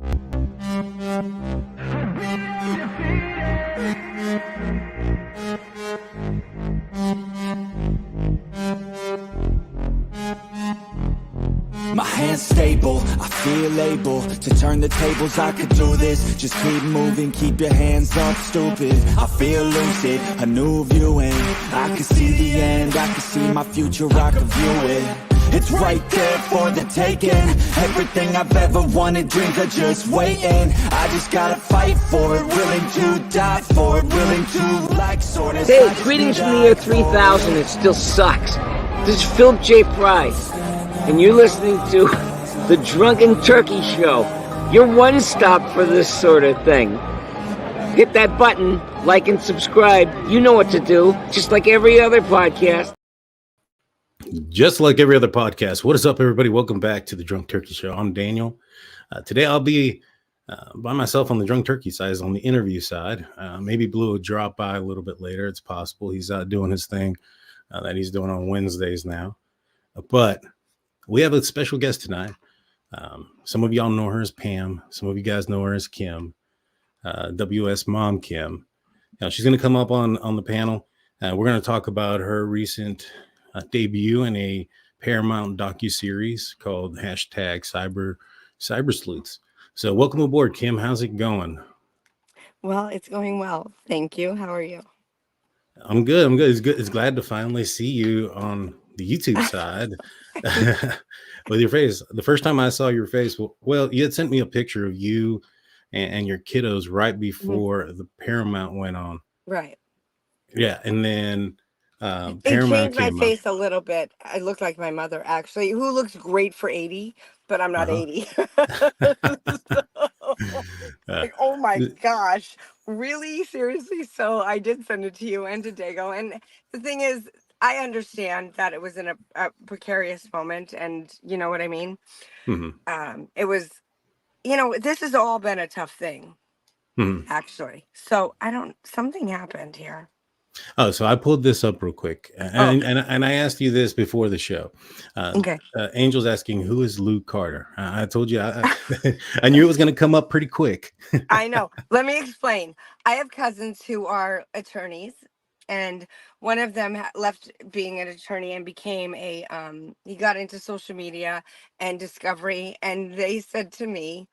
My hand's stable, I feel able to turn the tables, I could do this. Just keep moving, keep your hands up, stupid. I feel lucid, a new viewing. I can see the end, I can see my future, I can view it. It's right there for the taking. Everything I've ever wanted, dreams are just waiting. I just gotta fight for it, willing to die for it, willing to like sort of. Hey, greetings from the year 3000, it still sucks. This is Philip J. Price, and you're listening to the Drunken Turkey Show, your one-stop for this sort of thing. Hit that button, like and subscribe. You know what to do, just like every other podcast. Just like every other podcast. What is up, everybody? Welcome back to the Drunk Turkey Show. I'm Daniel. Today I'll be by myself on the Drunk Turkey side, on the interview side. Maybe Blue will drop by a little bit later. It's possible. He's out doing his thing that he's doing on Wednesdays now. But we have a special guest tonight. Some of y'all know her as Pam. Some of you guys know her as Kim. WS MOM Kim. Now, she's going to come up on the panel. We're going to talk about her recent debut in a Paramount docuseries called #Cyber Sleuths. So welcome aboard, Kim. How's it going? Well, it's going well. Thank you. How are you? I'm good. I'm good. It's glad to finally see you on the YouTube side with your face. The first time I saw your face, well, you had sent me a picture of you and your kiddos right before the Paramount went on. Right. Yeah. And then It Paramount changed my came face a little bit. I look like my mother, actually, who looks great for 80, but I'm not 80. Like, oh my gosh, really? Seriously? So I did send it to you and to Dago. And the thing is, I understand that it was in a precarious moment, and you know what I mean? Mm-hmm. It was, this has all been a tough thing, actually. So something happened here. Oh, so I pulled this up real quick, and I asked you this before the show. Okay. Angel's asking, who is Luke Carter? I told you I knew it was going to come up pretty quick. I know. Let me explain. I have cousins who are attorneys, and one of them left being an attorney and became he got into social media and discovery, and they said to me,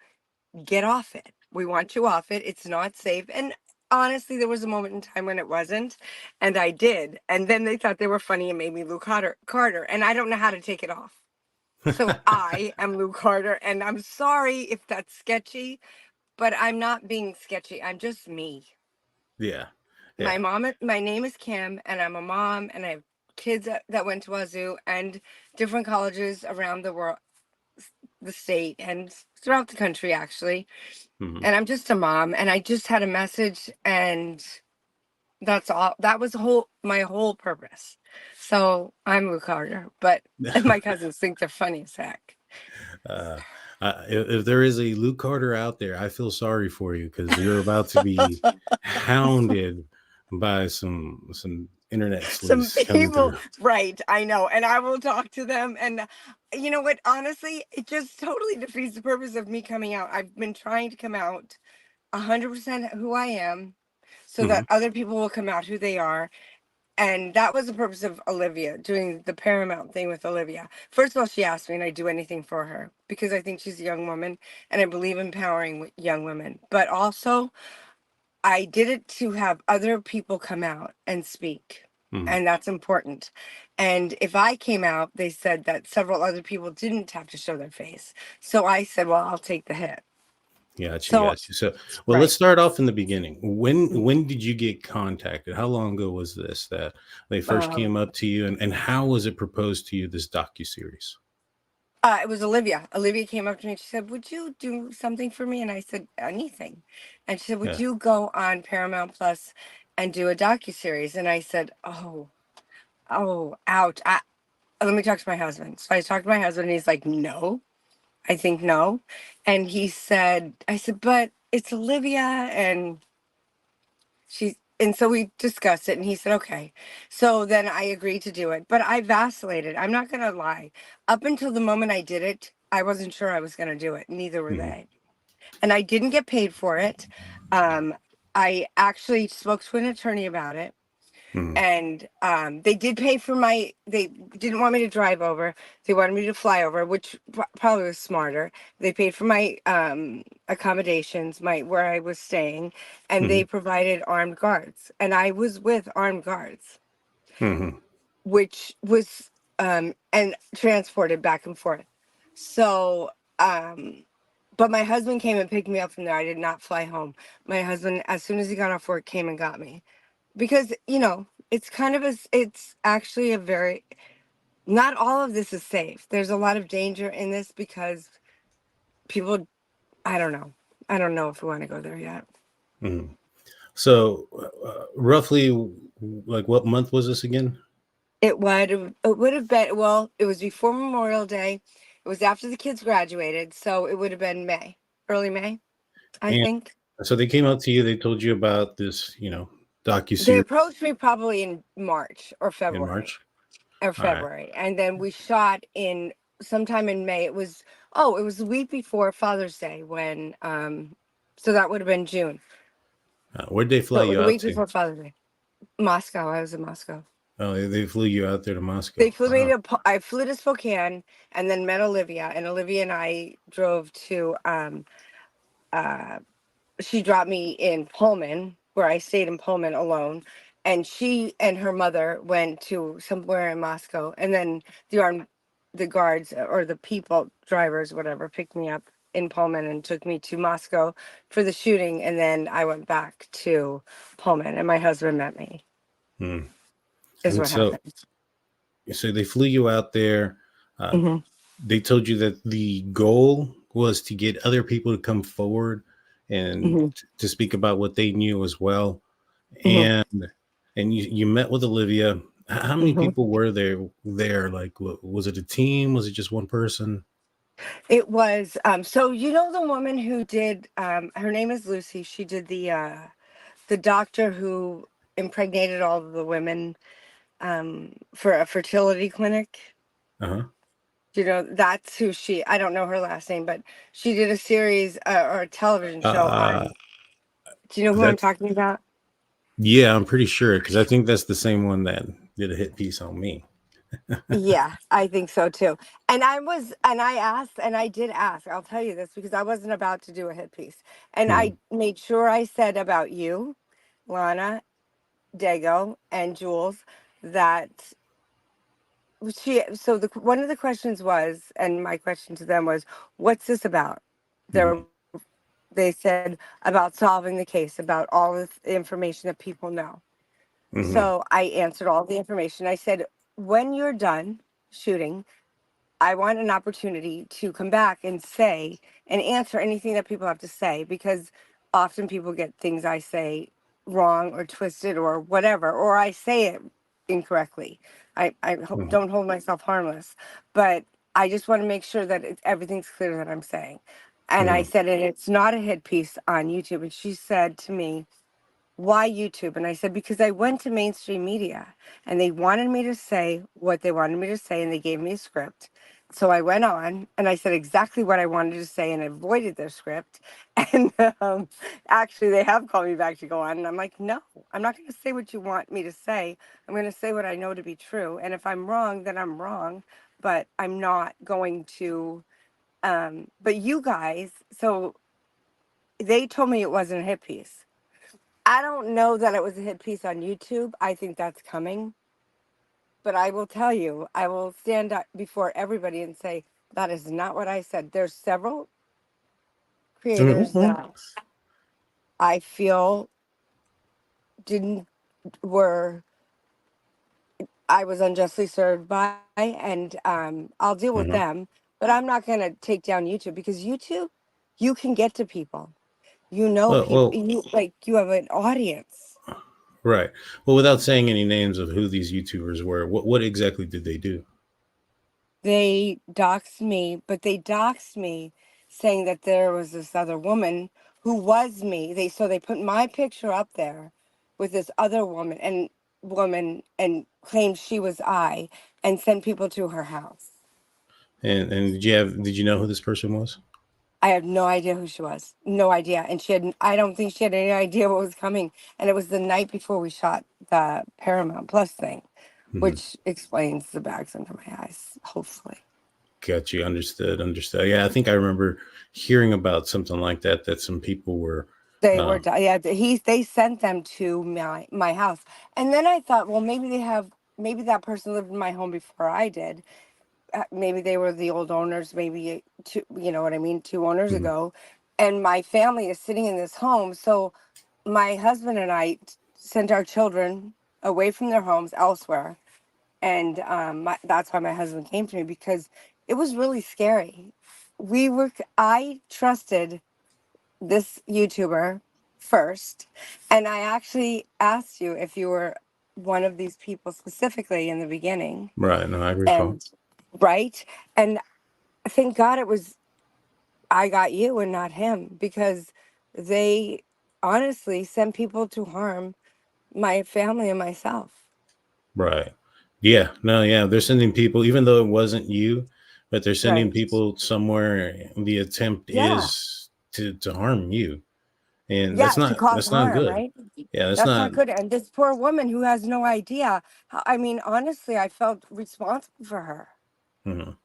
get off it. We want you off it. It's not safe. And honestly, there was a moment in time when it wasn't, and I did. And then they thought they were funny and made me Luke Carter, and I don't know how to take it off. So I am Luke Carter, and I'm sorry if that's sketchy, but I'm not being sketchy. I'm just me. Yeah. My name is Kim, and I'm a mom, and I have kids that went to WSU and different colleges around the world, the state, and throughout the country, actually. And I'm just a mom, and I just had a message, and that's all. That was my whole purpose. So I'm Luke Carter, but my cousins think they're funny as heck. If there is a Luke Carter out there, I feel sorry for you, because you're about to be hounded by some internet sleuths. Some people, right? I know, and I will talk to them. And you know what? Honestly, it just totally defeats the purpose of me coming out. I've been trying to come out 100% who I am, so that other people will come out who they are. And that was the purpose of Olivia doing the Paramount thing with Olivia. First of all, she asked me, and I do anything for her because I think she's a young woman, and I believe empowering young women. But also, I did it to have other people come out and speak. And that's important. And if I came out, they said that several other people didn't have to show their face. So I said, well, I'll take the hit. Gotcha. So, well, let's start off in the beginning. When did you get contacted? How long ago was this that they first came up to you, and how was it proposed to you, this docuseries? It was Olivia. Olivia came up to me and she said, would you do something for me? And I said, anything. And she said, would you go on Paramount Plus and do a docuseries? And I said, oh, ouch. Let me talk to my husband. So I talked to my husband, and he's like, no, I think no. And I said, but it's Olivia, and so we discussed it, and he said, okay. So then I agreed to do it, but I vacillated. I'm not going to lie. Up until the moment I did it, I wasn't sure I was going to do it. Neither were they. and I didn't get paid for it. I actually spoke to an attorney about it, Mhm. and they did pay for they didn't want me to drive over. They wanted me to fly over, which probably was smarter. They paid for my accommodations, where I was staying, and they Mhm. provided armed guards, and I was with armed guards, Mhm. which was and transported back and forth. So but my husband came and picked me up from there. I did not fly home. My husband, as soon as he got off work, came and got me, because it's kind of it's actually a very, not all of this is safe. There's a lot of danger in this because people, I don't know. I don't know if we want to go there yet. Mhm. So, roughly, like, what month was this again? It would have been, well, it was before Memorial Day. It was after the kids graduated, so it would have been May, early May, I And think. so they came out to you. They told you about this, They docuseries approached me probably in March or in February. March. All right. And then we shot in sometime in May. It was the week before Father's Day, when so that would have been June. Where'd they fly So you the out week to? before Father's Day. Moscow. I was in Moscow. Oh, they flew you out there to Moscow. They flew me Wow. to I flew to Spokane, and then met Olivia, and Olivia and I drove to uh she dropped me in Pullman, where I stayed in Pullman alone, and she and her mother went to somewhere in Moscow, and then the guards, or the people, drivers, whatever, picked me up in Pullman and took me to Moscow for the shooting, and then I went back to Pullman, and my husband met me. Hmm. Is And what so, happened. they flew you out there. Uh, Hmm. they told you that the goal was to get other people to come forward and Hmm. to speak about what they knew as well. Hmm. And you met with Olivia. How many Hmm. people were there? Like, was it a team? Was it just one person? It was so the woman who did, her name is Lucy. She did the doctor who impregnated all of the women for a fertility clinic. Uh-huh. That's who I don't know her last name, but she did a series, or a television show Uh, on. Do you know who I'm that's talking about? Yeah, I'm pretty sure, because I think that's the same one that did a hit piece on me. Yeah, I think so too. And I did ask, I'll tell you this, because I wasn't about to do a hit piece. And I Mhm. made sure I said about you, Lana, Dago, and Jules, that one of the questions was, and my question to them was, what's this about? Mhm. They said about solving the case, about all of the information that people know. Mhm. So I answered all the information. I said, when you're done shooting, I want an opportunity to come back and say and answer anything that people have to say, because often people get things I say wrong or twisted or whatever, or I say it incorrectly. Mhm. Don't hold myself harmless, but I just want to make sure that everything's clear that I'm saying. And I Mhm. said, and it's not a hit piece on YouTube. And she said to me, why YouTube? And I said, because I went to mainstream media and they wanted me to say what they wanted me to say, and they gave me a script. So I went on and I said exactly what I wanted to say and avoided their script. And actually, they have called me back to go on. And I'm like, no, I'm not going to say what you want me to say. I'm going to say what I know to be true. And if I'm wrong, then I'm wrong. But I'm not going to. But you guys, so they told me it wasn't a hit piece. I don't know that it was a hit piece on YouTube. I think that's coming. But I will tell you, I will stand up before everybody and say, that is not what I said. There's several creators Mhm. that I feel didn't, were, I was unjustly served by, and I'll deal with Mhm. them. But I'm not going to take down YouTube, because YouTube, you can get to people. People, Well, you have an audience. right. Well, without saying any names of who these YouTubers were, what exactly did they do? They doxed me, but they doxed me saying that there was this other woman who was me. They put my picture up there with this other woman and claimed she was I, and sent people to her house. And did you know who this person was? I had no idea who she was. No idea. And I don't think she had any idea what was coming. And it was the night before we shot the Paramount Plus thing, Mhm. which explains the bags under my eyes, hopefully. Got you. Understood. Yeah, I think I remember hearing about something like that, that some people were, They uh, were, yeah, they sent them to my house. And then I thought, well, maybe that person lived in my home before I did. Maybe they were the old owners, maybe two, you know what I mean, 2 owners mhm. ago. And my family is sitting in this home. So my husband and I sent our children away from their homes elsewhere. And that's why my husband came to me, because it was really scary. I trusted this YouTuber first, and I actually asked you if you were one of these people specifically in the beginning. Right. No, I recall. And right. And thank God I got you and not him, because they honestly sent people to harm my family and myself. Right. Yeah. No, yeah. They're sending people, even though it wasn't you, but they're sending Right. people somewhere. The attempt Yeah. is to harm you. And Yeah. To cause that's not harm, good. right? Yeah, that's That's not. not good. And this poor woman who has no idea. I mean, honestly, I felt responsible for her. Mhm.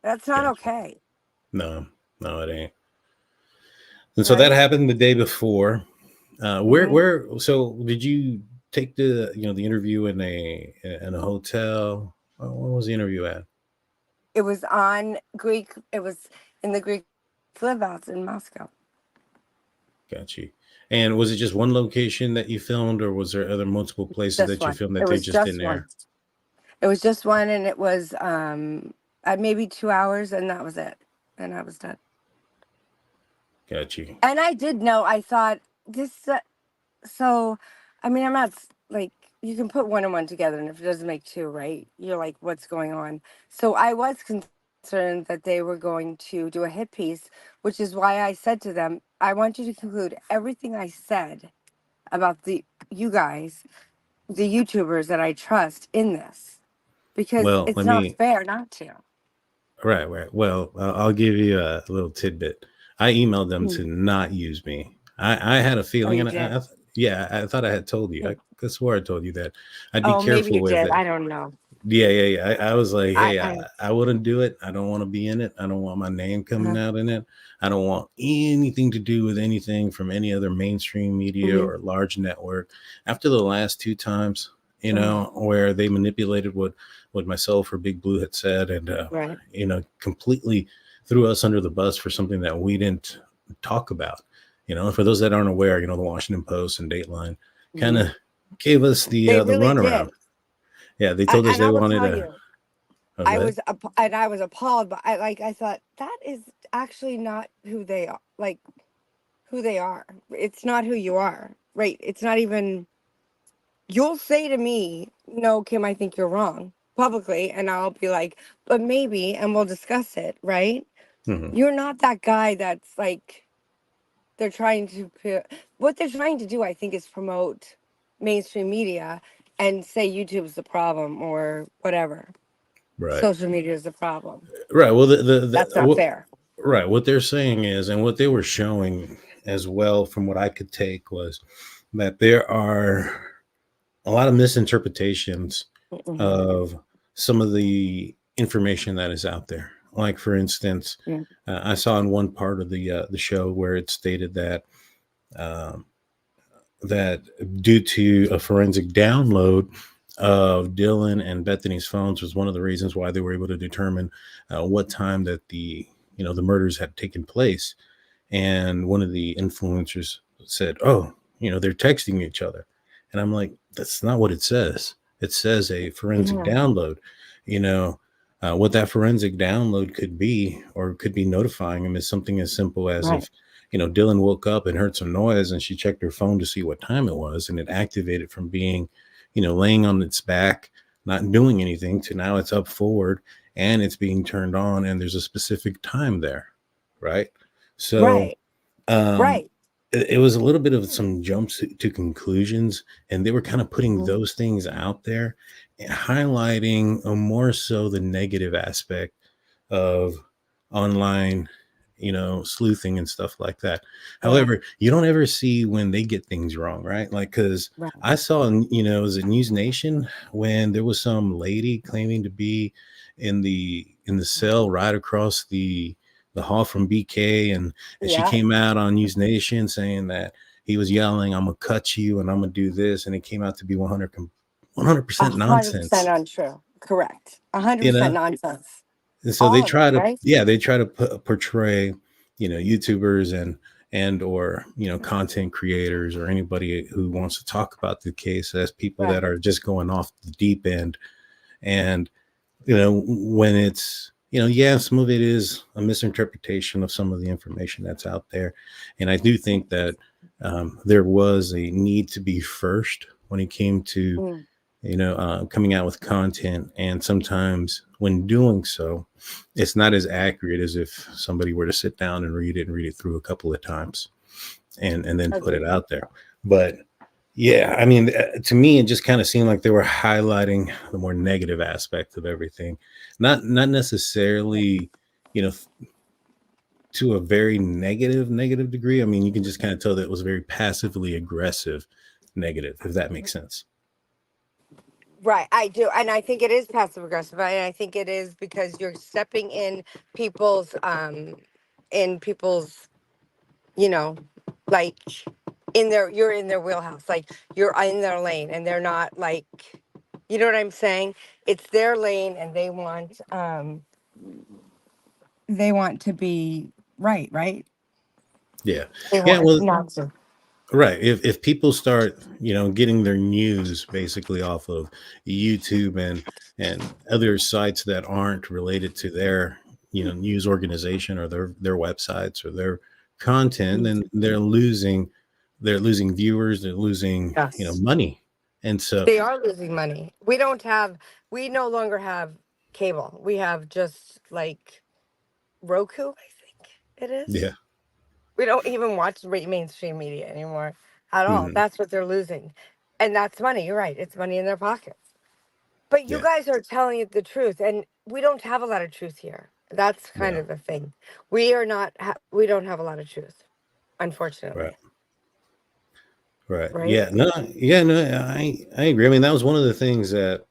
That's not Gotcha. okay. No, no, it ain't. And so that Right? happened the day before. Hmm. So did you take the interview in a hotel? What was the interview at? It was it was in the Greek live outs in Moscow. Got you. And was it just one location that you filmed, or was there other multiple places Just that you one. filmed It that they was just just didn't one. air? It was just one, and it was at maybe 2 hours, and that was it. And I was done. Got you. And I did know. I thought this. So, I mean, I'm not like, you can put one and one together, and if it doesn't make two, right? You're like, what's going on? So I was concerned that they were going to do a hit piece, which is why I said to them, I want you to conclude everything I said about you guys, the YouTubers that I trust in this, because Well, it's not fair not to. right. Well, I'll give you a little tidbit. I emailed them Hmm. to not use me. I had a Oh, feeling, you and did. yeah, I thought I had told you. Hmm. I could swear I told you that I'd be Oh, maybe careful you with did. it. I don't know. Yeah. I was like, I, hey, I, I wouldn't do it. I don't want to be in it. I don't want my name coming uh, out in it. I don't want anything to do with anything from any other mainstream media mhm, or large network. After the last two times, mhm, where they manipulated what myself or Big Blue had said, and right. completely threw us under the bus for something that we didn't talk about. For those that aren't aware, the Washington Post and Dateline kind Mhm. of gave us They the really runaround. did. Yeah, they told us And they I will wanted tell to. you, Oh, go ahead. and I was appalled, but I thought that is actually not who they are, like who they are. It's not who you are, right? It's not even. You'll say to me, "No, Kim, I think you're wrong," publicly, and I'll be like, "But maybe," and we'll discuss it, right? Hmm. You're not that guy that's like they're trying to what they're trying to do, I think, is promote mainstream media and say YouTube's the problem or whatever. Right. Social media is the problem. Right. Well, That's not fair. right. What they're saying is, and what they were showing as well, from what I could take, was that there are a lot of misinterpretations Mhm. of some of the information that is out there. Like, for instance, Yeah. I saw in one part of the show where it stated that um, that due to a forensic download of Dylan and Bethany's phones was one of the reasons why they were able to determine what time that the murders had taken place. And one of the influencers said, "Oh, they're texting each other," and I'm like, "That's not what it says. It says a forensic Yeah. download." What that forensic download could be, or could be notifying him, is something as simple as Right. if Dylan woke up and heard some noise, and she checked her phone to see what time it was, and it activated from being laying on its back, not doing anything, to now it's up forward and it's being turned on, and there's a specific time there, right? So Right. um, Right. it was a little bit of some jumps to conclusions, and they were kind of putting Mhm. those things out there and highlighting more so the negative aspect of online sleuthing and stuff like that. Right. However, you don't ever see when they get things wrong, right? Like, because Right. I saw, was it News Nation when there was some lady claiming to be in the cell right across the hall from BK, and she Yeah. came out on News Nation saying that he was yelling, "I'm gonna cut you and I'm gonna do this," and it came out to be 100% 100% nonsense. untrue. Correct. You 100% know, nonsense. and so they All of it, try to, right? yeah, they try to portray, YouTubers and or content creators or anybody who wants to talk about the case as people Right. that are just going off the deep end. And when it's, yeah, some of it is a misinterpretation of some of the information that's out there. And I do think that there was a need to be first when it came to Mm, coming out with content. And sometimes when doing so, it's not as accurate as if somebody were to sit down and read it through a couple of times and then put it agreed. out there. But yeah, I mean, to me, it just kind of seemed like they were highlighting the more negative aspect of everything, not necessarily, you know, to a very negative degree. I mean, you can just kind of tell that it was very passively aggressive negative, if that makes sense. Right, I do, and I think it is passive aggressive. And I think it is because you're stepping people's in people's, you know, like you're in their wheelhouse, like you're in their lane, and they're not like, you know what I'm saying? It's their lane, and they want to be right, right? Yeah, They yeah. want Well, not to. right. If people start, getting their news basically off of YouTube and other sites that aren't related to their, news organization or their websites or their content, then they're losing viewers, they're losing, Yes. money. And so, They are losing money. We no longer have cable. We have just like Roku, I think it is. yeah. We don't even watch mainstream media anymore at all. Mhm. That's what they're losing. And that's money. You're right. It's money in their pockets. But you Yeah. guys are telling it the truth. And we don't have a lot of truth here. That's kind Yeah. of the thing. We don't have a lot of truth, Right. unfortunately. Right. Right? Yeah. No, yeah, no, I agree. I mean, that was one of the things that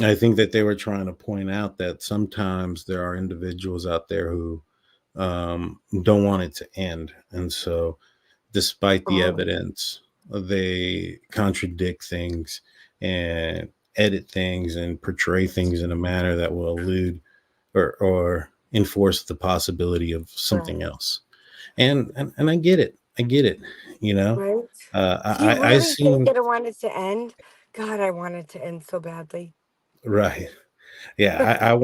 I think that they were trying to point out, that sometimes there are individuals out there who don't want it to end. And so, despite the Oh, evidence, they contradict things and edit things and portray things in a manner that will elude or enforce the possibility of something right. else. And I get it. I get it. You know, Right? Do you I really think seen that I wanted to end? God, I wanted to end so badly. right. Yeah,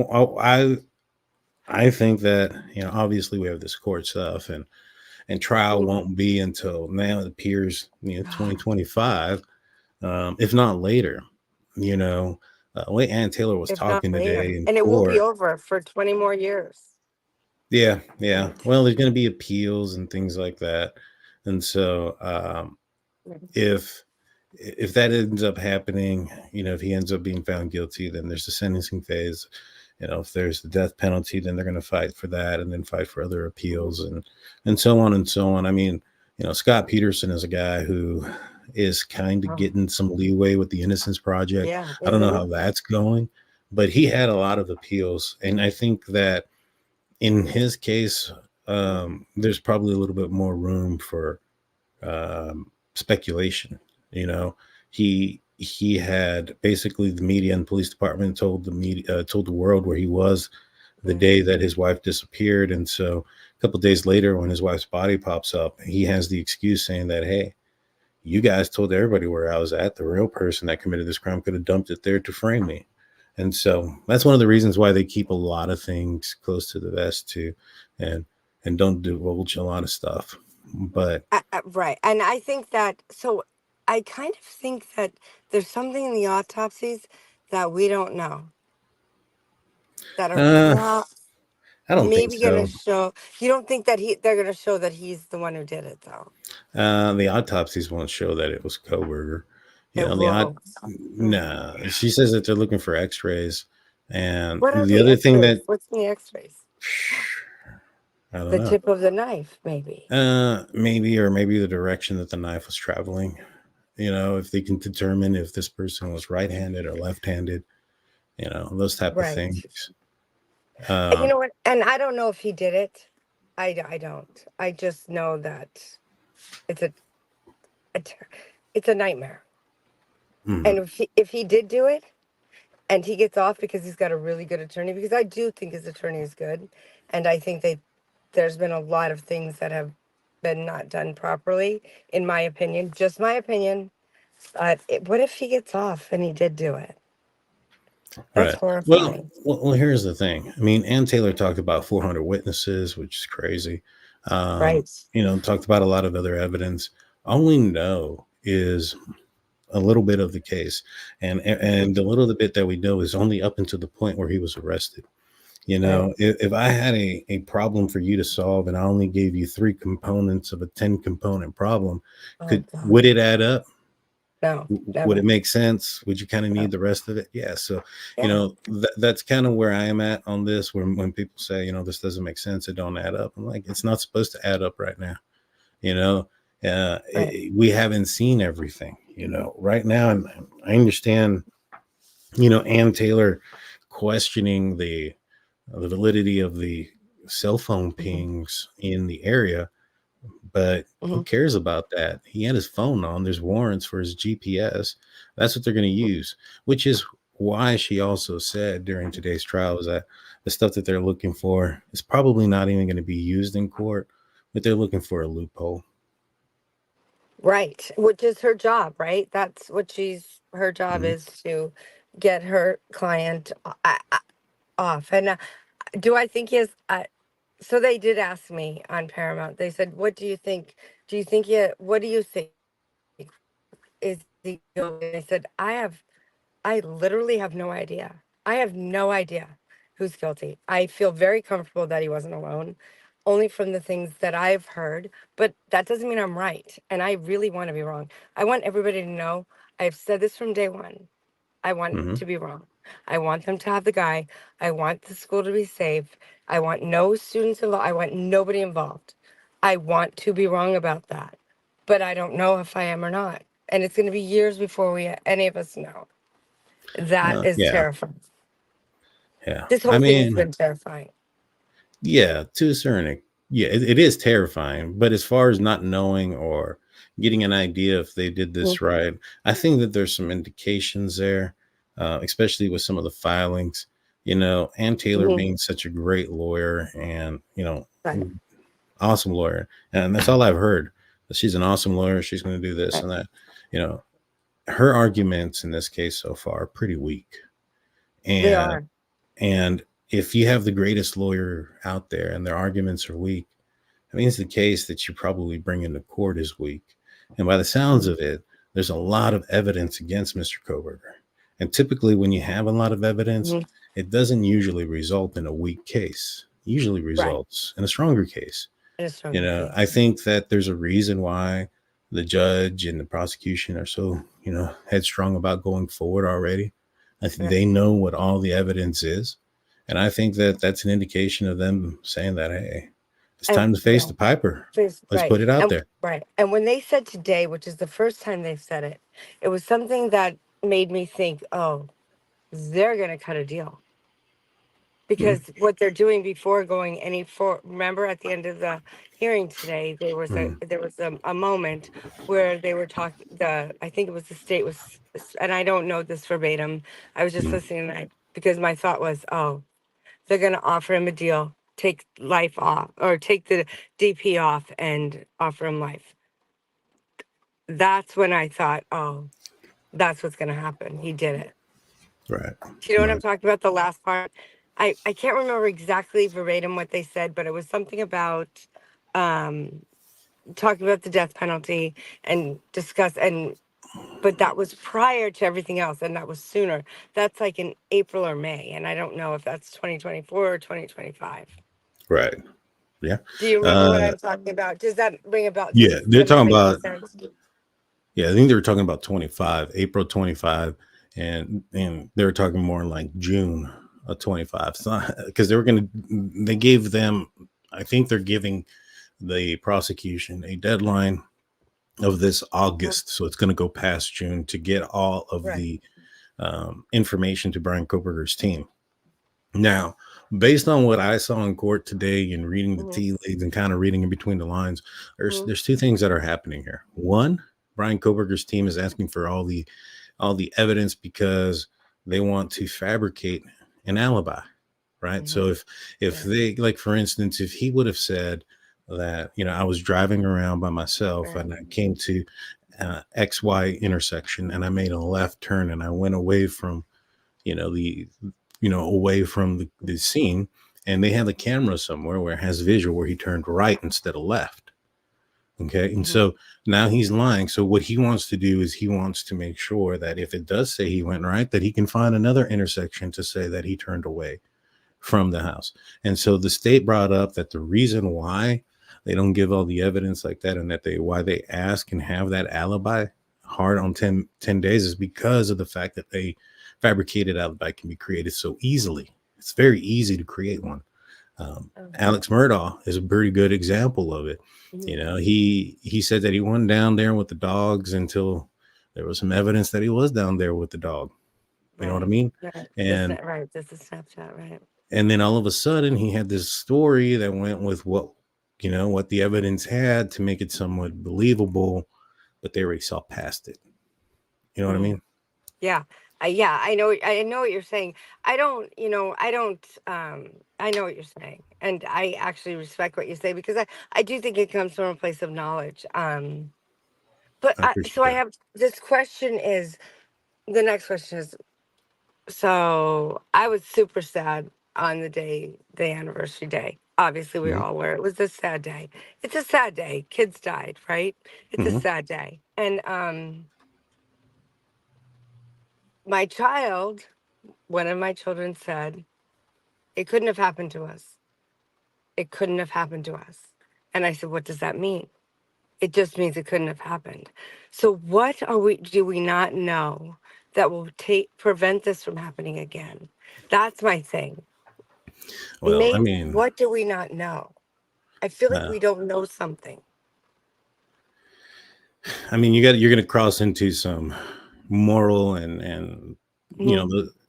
I think that obviously we have this court stuff, and trial Mm. won't be until, now it appears, 2025, if not later. You know, way Ann Taylor was If not talking later. today in And it will be court. over for 20 more years. Yeah, yeah. Right. Well, there's going to be appeals and things like that, and so Mhm. if that ends up happening, if he ends up being found guilty, then there's the sentencing phase. If there's the death penalty, then they're going to fight for that, and then fight for other appeals, and so on and so on. I mean, Scott Peterson is a guy who is kind of Oh, getting some leeway with the Innocence Project. yeah. I don't know Hmm. how that's going, but he had a lot of appeals, and I think that in his case, there's probably a little bit more room for speculation. You know, he had basically the media and police department told the world where he was the Right. day that his wife disappeared, and so a couple of days later, when his wife's body pops up, he has the excuse saying that, hey, you guys told everybody where I was at. The real person that committed this crime could have dumped it there to frame me. And so that's one of the reasons why they keep a lot of things close to the vest too, and don't divulge a lot of stuff. But Right. And I think that, so I kind of think that there's something in the autopsies that we don't know that are uh, I don't think maybe going to so. show. You don't think that they're going to show that he's the one who did it, though? The autopsies won't show that it was Kohberger. It The won't. Mm. no, she says that they're looking for X-rays, and What are the the other thing x-rays? that What's in the x-rays? I don't The know. tip of the knife, maybe. Maybe the direction that the knife was traveling. If they can determine if this person was right-handed or left-handed, those type of Right. things. And you Um, know what? And I don't know if he did it. I don't. I just know that it's a ter- it's a nightmare. mhm. And if he did do it, and he gets off because he's got a really good attorney, because I do think his attorney is good, and I think there's been a lot of things that have been not done properly, in my opinion, just my opinion. But what if he gets off and he did do it? That's Right. Well, horrifying. well, here's the thing. I mean, Ann Taylor talked about 400 witnesses, which is crazy. Right. Talked about a lot of other evidence. All we know is a little bit of the case, and the little bit that we know is only up until the point where he was arrested. Right. If I had a problem for you to solve, and I only gave you 3 components of a 10 component problem, Oh God. would it add up? No, Would it never. make sense? Would you kind of need No. the rest of it? Yeah. So, Yeah. that's kind of where I am at on this. When people say, this doesn't make sense, it don't add up. I'm like, it's not supposed to add up right now. You know, Right. we haven't seen everything. Right now, and I understand. Ann Taylor questioning the validity of the cell phone Hmm. pings in the area, but who Hmm. cares about that? He had his phone on. There's warrants for his GPS. That's what they're going to use, which is why she also said during today's trial is that the stuff that they're looking for is probably not even going to be used in court, but they're looking for a loophole. Right. Which is her job, right? That's what her job Mhm. is, to get her client off. And do I think he has? So they did ask me on Paramount. They said, "What do you think? Do you think he? What do you think? Is he guilty?" I said, I literally have no idea. I have no idea who's guilty. I feel very comfortable that he wasn't alone, only from the things that I've heard, but that doesn't mean I'm right. And I really want to be wrong. I want everybody to know, I've said this from day one. I want Mhm. to be wrong. I want them to have the guy. I want the school to be safe. I want no students involved. I want nobody involved. I want to be wrong about that. But I don't know if I am or not. And it's going to be years before any of us know. That is Yeah, terrifying. yeah. This I whole thing has mean, been terrifying. yeah, to a certain yeah, it is terrifying. But as far as not knowing or getting an idea if they did Mhm. this right, I think that there's some indications there, especially with some of the filings. Ann Taylor Mhm. being such a great lawyer and Right. awesome lawyer, and that's all I've heard. That she's an awesome lawyer. She's going to do this Right. and that. You know, her arguments in this case so far are pretty weak, They and are. and if you have the greatest lawyer out there and their arguments are weak, I mean, it's the case that you probably bring into court is weak. And by the sounds Mhm. of it, there's a lot of evidence against Mr. Kohberger. And typically, when you have a lot of evidence, Mhm. it doesn't usually result in a weak case. It usually Right. results in a stronger case. In a stronger I case. think that there's a reason why the judge and the prosecution are so, headstrong about going forward already. I think they Right. know what all the evidence is. And I think that that's an indication of them saying that, hey, it's And time to face yeah, the piper. Let's right. put it out And there. right. And when they said today, which is the first time they've said it, it was something that made me think, oh, they're going to cut a deal. Mm, Because what they're doing before going remember at the end of the hearing today, mm, there was a moment where they were talking, I think it was the state was, and I don't know this verbatim. I was just mm. listening, because my thought was, oh, they're going to offer him a deal, take life off, or take the DP off and offer him life. That's when I thought, oh, that's what's going to happen. He did it. Right. Do you know what I'm Right. talking about? The last part. I can't remember exactly verbatim what they said, but it was something about um talking about the death penalty and but that was prior to everything else, and that was sooner. That's like in April or May, and I don't know if that's 2024 or 2025. Right. Yeah. Do you remember what Uh, I'm talking about? Does that ring about yeah. They're does that talking make any about, sense? yeah, I think they were talking about 25, April 25, and they were talking more like June of 25. So, because they gave them I think they're giving the prosecution a deadline of this August. So it's going to go past June to get all of Right. the information to Bryan Kohberger's team. Now, based on what I saw in court today and reading the tea leaves and kind of reading in between the lines, there's two things that are happening here. One, Bryan Kohberger's team is asking for all the evidence because they want to fabricate an alibi, right? So if they, like, for instance, if he would have said that, I was driving around by myself and I came to XY intersection and I made a left turn and I went away from, away from the scene, and they have a camera somewhere where it has visual where he turned right instead of left. Okay. And so now he's lying. So what he wants to do is he wants to make sure that if it does say he went right, that he can find another intersection to say that he turned away from the house. And so the state brought up that the reason why they don't give all the evidence like that and that why they ask and have that alibi hard on 10 days is because of the fact that a fabricated alibi can be created so easily. It's very easy to create one. Alex Murdaugh is a pretty good example of it. He said that he went down there with the dogs until there was some evidence that he was down there with the dog. You know what I mean? Right. And That's a snapshot, right? And then all of a sudden he had this story that went with what the evidence had to make it somewhat believable, but they already saw past it. You know what I mean? Yeah. I know what you're saying. I know what you're saying. And I actually respect what you say because I do think it comes from a place of knowledge. But I have this question the next question is, so I was super sad on the anniversary day. Obviously, we were all aware it was a sad day. It's a sad day. Kids died, right? It's a sad day. And one of my children said, it couldn't have happened to us. It couldn't have happened to us. And I said, what does that mean? It just means it couldn't have happened. So what do we not know that will prevent this from happening again? That's my thing. Well, what do we not know? I feel like we don't know something. You're going to cross into some moral and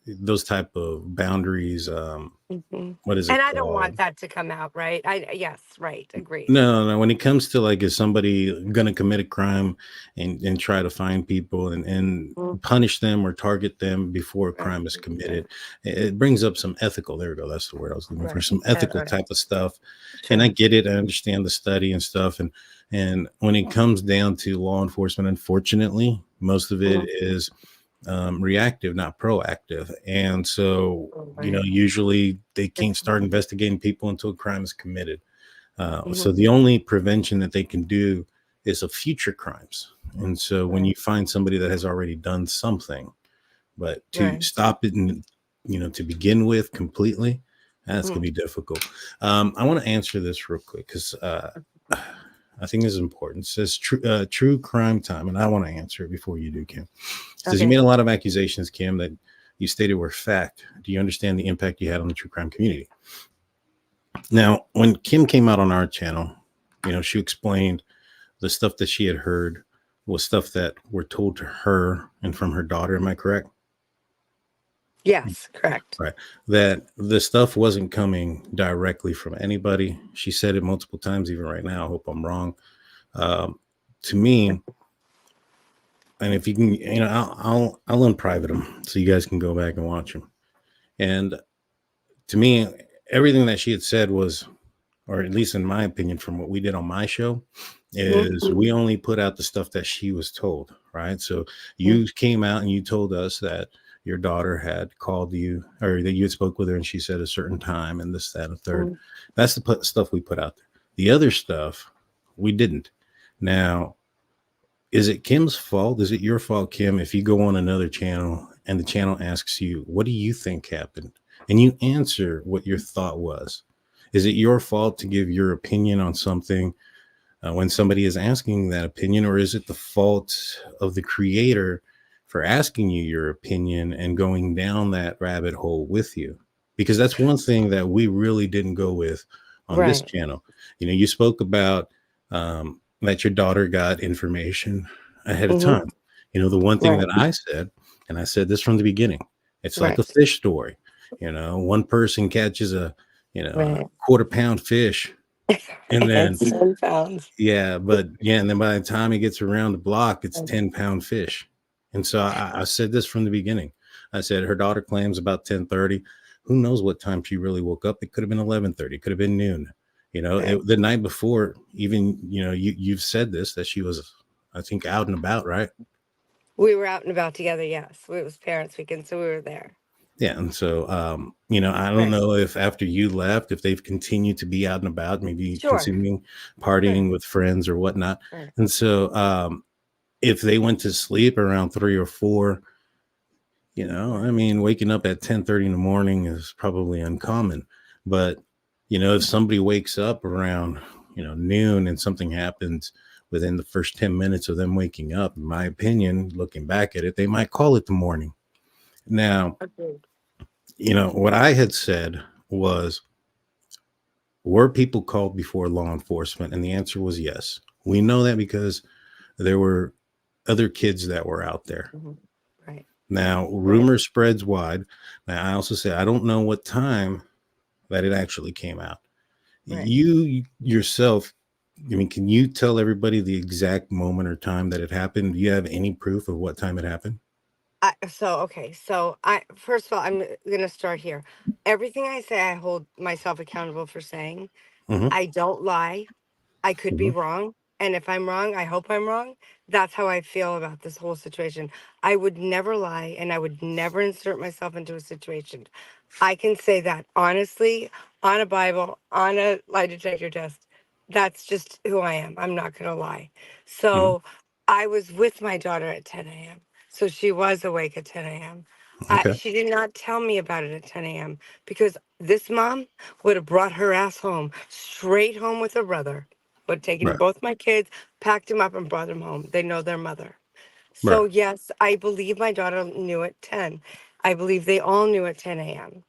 those type of boundaries. What is it? And I don't want that to come out, right? Yes, right. Agree. No. When it comes to, like, is somebody going to commit a crime and try to find people and punish them or target them before a crime is committed, it brings up some ethical. There we go. That's the word I was looking for. Some ethical type of stuff. Sure. And I get it. I understand the study and stuff. And when it comes down to law enforcement, unfortunately, most of it is reactive, not proactive. And so, usually they can't start investigating people until a crime is committed. So the only prevention that they can do is of future crimes. And so when you find somebody that has already done something, but to stop it and, to begin with completely, that's going to be difficult. I want to answer this real quick because I think this is important. It says true crime time, and I want to answer it before you do, Kim. It says you made a lot of accusations, Kim, that you stated were fact. Do you understand the impact you had on the true crime community? Now, when Kim came out on our channel, she explained the stuff that she had heard was stuff that were told to her and from her daughter. Am I correct? Yes, correct. Right. That the stuff wasn't coming directly from anybody. She said it multiple times, even right now. I hope I'm wrong. To me, and if you can, I'll unprivate them so you guys can go back and watch them. And to me, everything that she had said was, or at least in my opinion, from what we did on my show, is we only put out the stuff that she was told, right? So you came out and you told us that your daughter had called you, or that you had spoke with her and she said a certain time and this, that, and third. That's the stuff we put out there. The other stuff, we didn't. Now, is it Kim's fault? Is it your fault, Kim, if you go on another channel and the channel asks you, what do you think happened? And you answer what your thought was. Is it your fault to give your opinion on something when somebody is asking that opinion, or is it the fault of the creator for asking you your opinion and going down that rabbit hole with you? Because that's one thing that we really didn't go with on this Right. channel. You spoke about that your daughter got information ahead of Mm-hmm. time. The one thing Right. that I said, and I said this from the beginning, it's like a Right. fish story. One person catches a Right. quarter-pound fish, and then It's 10 pounds. and then by the time he gets around the block, it's 10-pound fish. And so I said this from the beginning. I said her daughter claims about 10:30. Who knows what time she really woke up? It could have been 11:30. It could have been noon. Right. The night before, even you've said this, that she was, I think, out and about, right? We were out and about together. Yes, it was parents' weekend, so we were there. Yeah, and so I don't Right. know if after you left, if they've continued to be out and about, maybe Sure. consuming, partying with friends or whatnot. Right. And so if they went to sleep around 3 or 4, waking up at 10:30 in the morning is probably uncommon. But if somebody wakes up around noon and something happens within the first 10 minutes of them waking up, in my opinion, looking back at it, they might call it the morning. Now, Okay. what I had said was, were people called before law enforcement? And the answer was yes. We know that because there were other kids that were out there. Mm-hmm. Right. Now, rumor spreads wide. Now, I also say, I don't know what time that it actually came out. Right. You yourself, can you tell everybody the exact moment or time that it happened? Do you have any proof of what time it happened? So first of all, I'm gonna start here. Everything I say, I hold myself accountable for saying. Mm-hmm. I don't lie. I could be Mm-hmm. wrong. And if I'm wrong, I hope I'm wrong. That's how I feel about this whole situation. I would never lie, and I would never insert myself into a situation. I can say that honestly, on a Bible, on a lie detector test. That's just who I am. I'm not going to lie. Mm-hmm. So I was with my daughter at 10 a.m. So she was awake at 10 a.m. Okay. She did not tell me about it at 10 a.m. because this mom would have brought her ass home, straight home with her brother, would have taken Right. both my kids, packed them up, and brought them home. They know their mother. Right. So, yes, I believe my daughter knew at 10. I believe they all knew at 10 a.m.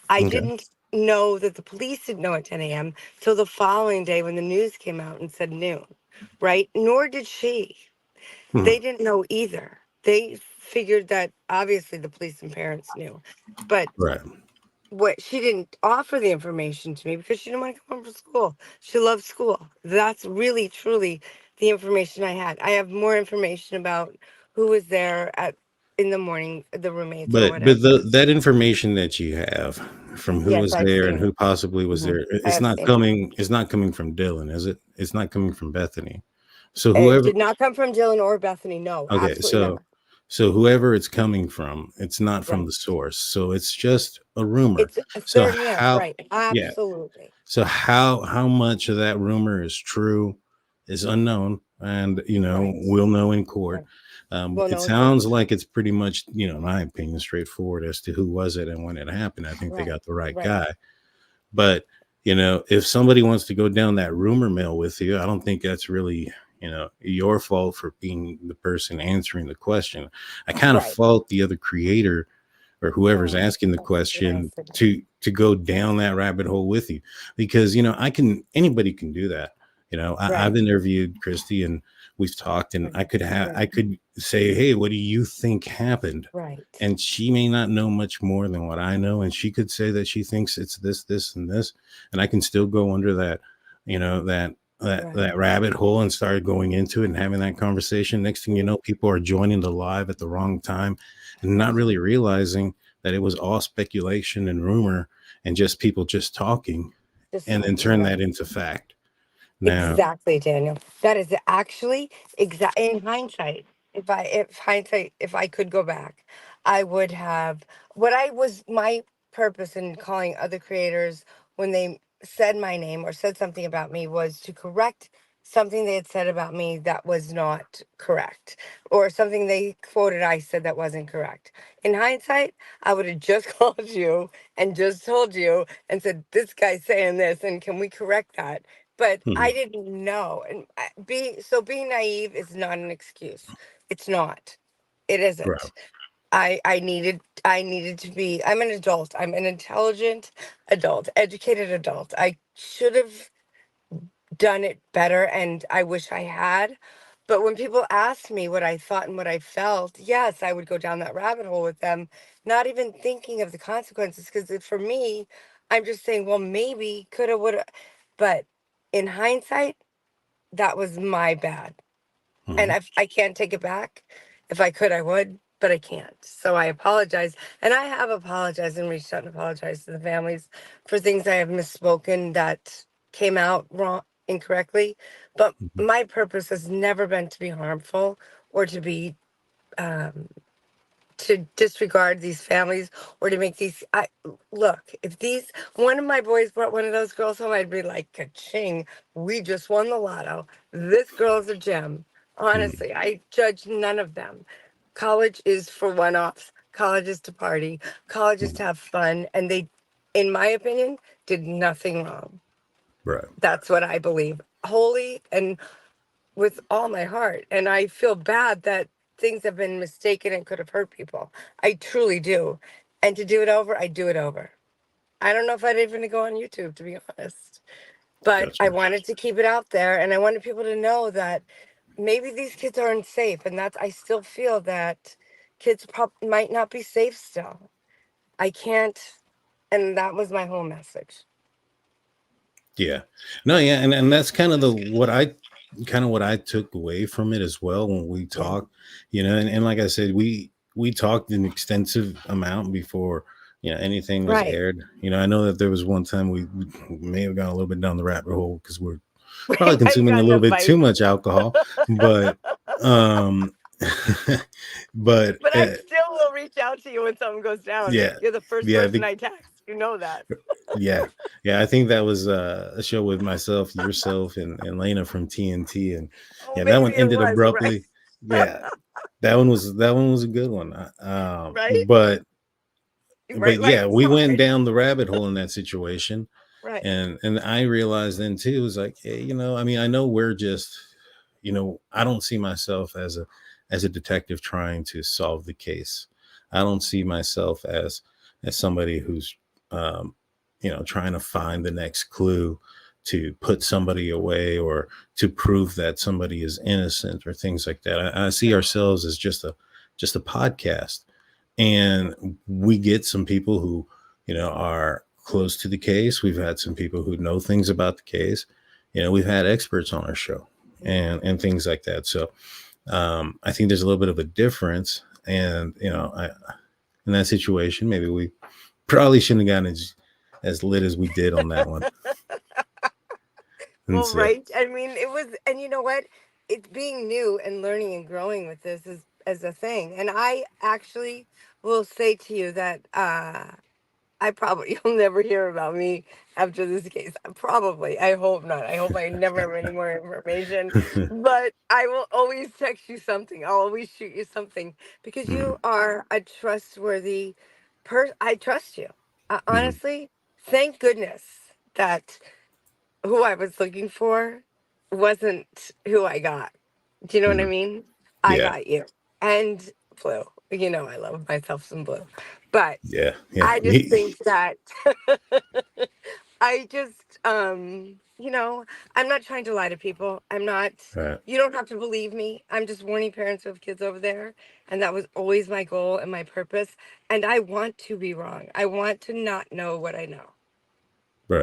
I Okay. didn't know that the police didn't know at 10 a.m. till the following day when the news came out and said noon, right? Nor did she. Hmm. They didn't know either. They figured that obviously the police and parents knew. But Right. what she didn't offer the information to me because she didn't want to come home from school. She loved school. That's really, truly the information I had. I have more information about who was there in the morning, the roommates or But whatever. that information that you have from who Yes, was I've there seen and who it. possibly was Mhm. there, I it's have not seen it. coming. It's not coming from Dylan, is it? It's not coming from Bethany. So It whoever. did not come from Dylan or Bethany. No, Okay. absolutely not. So whoever it's coming from, it's not from Right. the source. So it's just a rumor. It's a So 30 amp. how? Right. Yeah. Absolutely. So how much of that rumor is true is unknown, and Right. we'll know in court. Right. Well, It no, in court for sounds sure. like it's pretty much, in my opinion, straightforward as to who was it and when it happened. I think they Right. got the right Right. guy. But if somebody wants to go down that rumor mill with you, I don't think that's really your fault for being the person answering the question. I kind of Right. fault the other creator or whoever's Oh, asking the that's what I question said. to go down that rabbit hole with you, because anybody can do that. Right. I've interviewed Christy and we've talked, and I Right. could say, hey, what do you think happened? Right. And she may not know much more than what I know, and she could say that she thinks it's this and this, and I can still go under that that rabbit hole and start going into it and having that conversation. Next thing you know, people are joining the live at the wrong time and not really realizing that it was all speculation and rumor and just people just talking, Just and then talking. turn that Right. into fact. Now, Exactly, Daniel. That is actually exact in hindsight. If I could go back, I would have what I was my purpose in calling other creators when they said my name or said something about me was to correct something they had said about me that was not correct, or something they quoted I said that wasn't correct. In hindsight, I would have just called you and just told you and said, this guy's saying this, and can we correct that? But I mhm, didn't know. And being naive is not an excuse. It's not. It right. isn't. I needed to be. I'm an adult. I'm an intelligent adult, educated adult. I should have done it better, and I wish I had. But when people asked me what I thought and what I felt, yes, I would go down that rabbit hole with them, not even thinking of the consequences. Because for me, I'm just saying, well, maybe, coulda, woulda. But in hindsight, that was my bad. And Mhm. I can't take it back. If I could, I would, but I can't. So I apologize. And I have apologized and reached out and apologized to the families for things I have misspoken that came out wrong, incorrectly. But Mhm. my purpose has never been to be harmful or to be um, to disregard these families or to make these. I look, if these one of my boys brought one of those girls home, I'd be like, ka-ching, we just won the lotto. This girl's a gem. Mhm. Honestly, I judge none of them. College is for one-offs. College is to party. College is Mhm. to have fun, and they, in my opinion, did nothing wrong. Right. That's what I believe wholly and with all my heart. And I feel bad that things have been mistaken and could have hurt people. I truly do. And to do it over, I do it over. I don't know if I'd even go on YouTube, to be honest. But I Gotcha. wanted to keep it out there, and I wanted people to know that maybe these kids aren't safe. And that's, I still feel that kids might not be safe still. I can't. And that was my whole message. Yeah. No, yeah, and that's kind of the what I took away from it as well when we Yeah. talked, and like I said, we talked an extensive amount before, anything was Right. aired. I know that there was one time we may have gone a little bit down the rabbit hole because we're probably We might have consuming a gotten little a bit too fight. much alcohol, but um but But I still will reach out to you when something goes down. yeah, You're the first yeah, person I text. You know that. yeah, yeah. I think that was a show with myself, yourself, and Lena from TNT, and Oh, yeah, that one maybe it ended was, right? abruptly. Yeah, that one was a good one. Right? But Right, yeah, like we went mine. down the rabbit hole in that situation, Right. and I realized then too, it was like, hey, I mean, I know we're just, I don't see myself as a detective trying to solve the case. I don't see myself as somebody who's um, trying to find the next clue to put somebody away or to prove that somebody is innocent or things like that. I see Right. ourselves as just a podcast, and we get some people who are close to the case. We've had some people who know things about the case. We've had experts on our show Mhm. and things like that. So I think there's a little bit of a difference, and in that situation, maybe we probably shouldn't have gotten as lit as we did on that one. And Well, so, right. I mean, it was, and you know what? It's being new and learning and growing with this is as a thing. And I actually will say to you that I probably you'll never hear about me after this case. Probably. I hope not. I hope I never have any more information. But I will always text you something. I'll always shoot you something because you mhm, are a trustworthy person. I trust you. mhm, Honestly, thank goodness that who I was looking for wasn't who I got. Do you know what I mhm. mean? I Yeah, got you. And blue. You know I love myself some blue. But yeah, yeah. I just think that I just I'm not trying to lie to people. I'm not. Right, You don't have to believe me. I'm just warning parents who have kids over there, and that was always my goal and my purpose. And I want to be wrong. I want to not know what I know.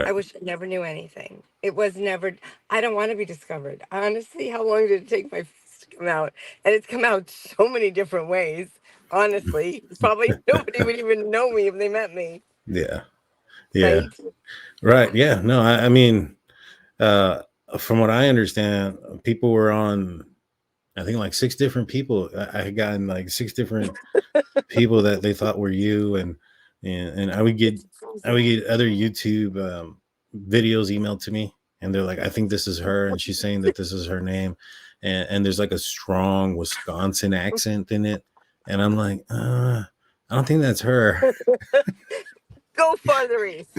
I right. wish I never knew anything. It was never. I don't want to be discovered. Honestly, how long did it take my face to come out? And it's come out so many different ways. Honestly, probably nobody would even know me if they met me, Yeah, yeah. right? Right. Yeah. No, I mean, uh, from what I understand, people were on, I think like six different people. I had gotten like six different people that they thought were you, and It's I would crazy. get other YouTube videos emailed to me, and they're like, I think this is her, and she's saying that this is her name, and there's like a strong Wisconsin accent in it, and I'm like, I don't think that's her. Go farther east.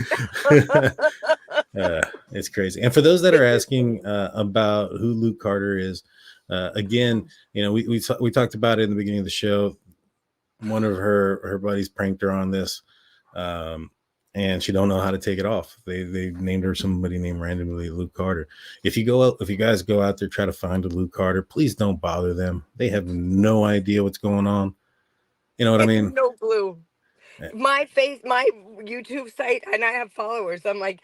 uh, it's crazy. And for those that are asking about who Luke Carter is, again, we talked about it in the beginning of the show. One of her buddies pranked her on this, um, and she don't know how to take it off. They named her somebody named randomly Luke Carter. If you guys go out there, try to find a Luke Carter, please don't bother them. They have no idea what's going on. You know what I mean? No clue. Yeah. My YouTube site, and I have followers. I'm like,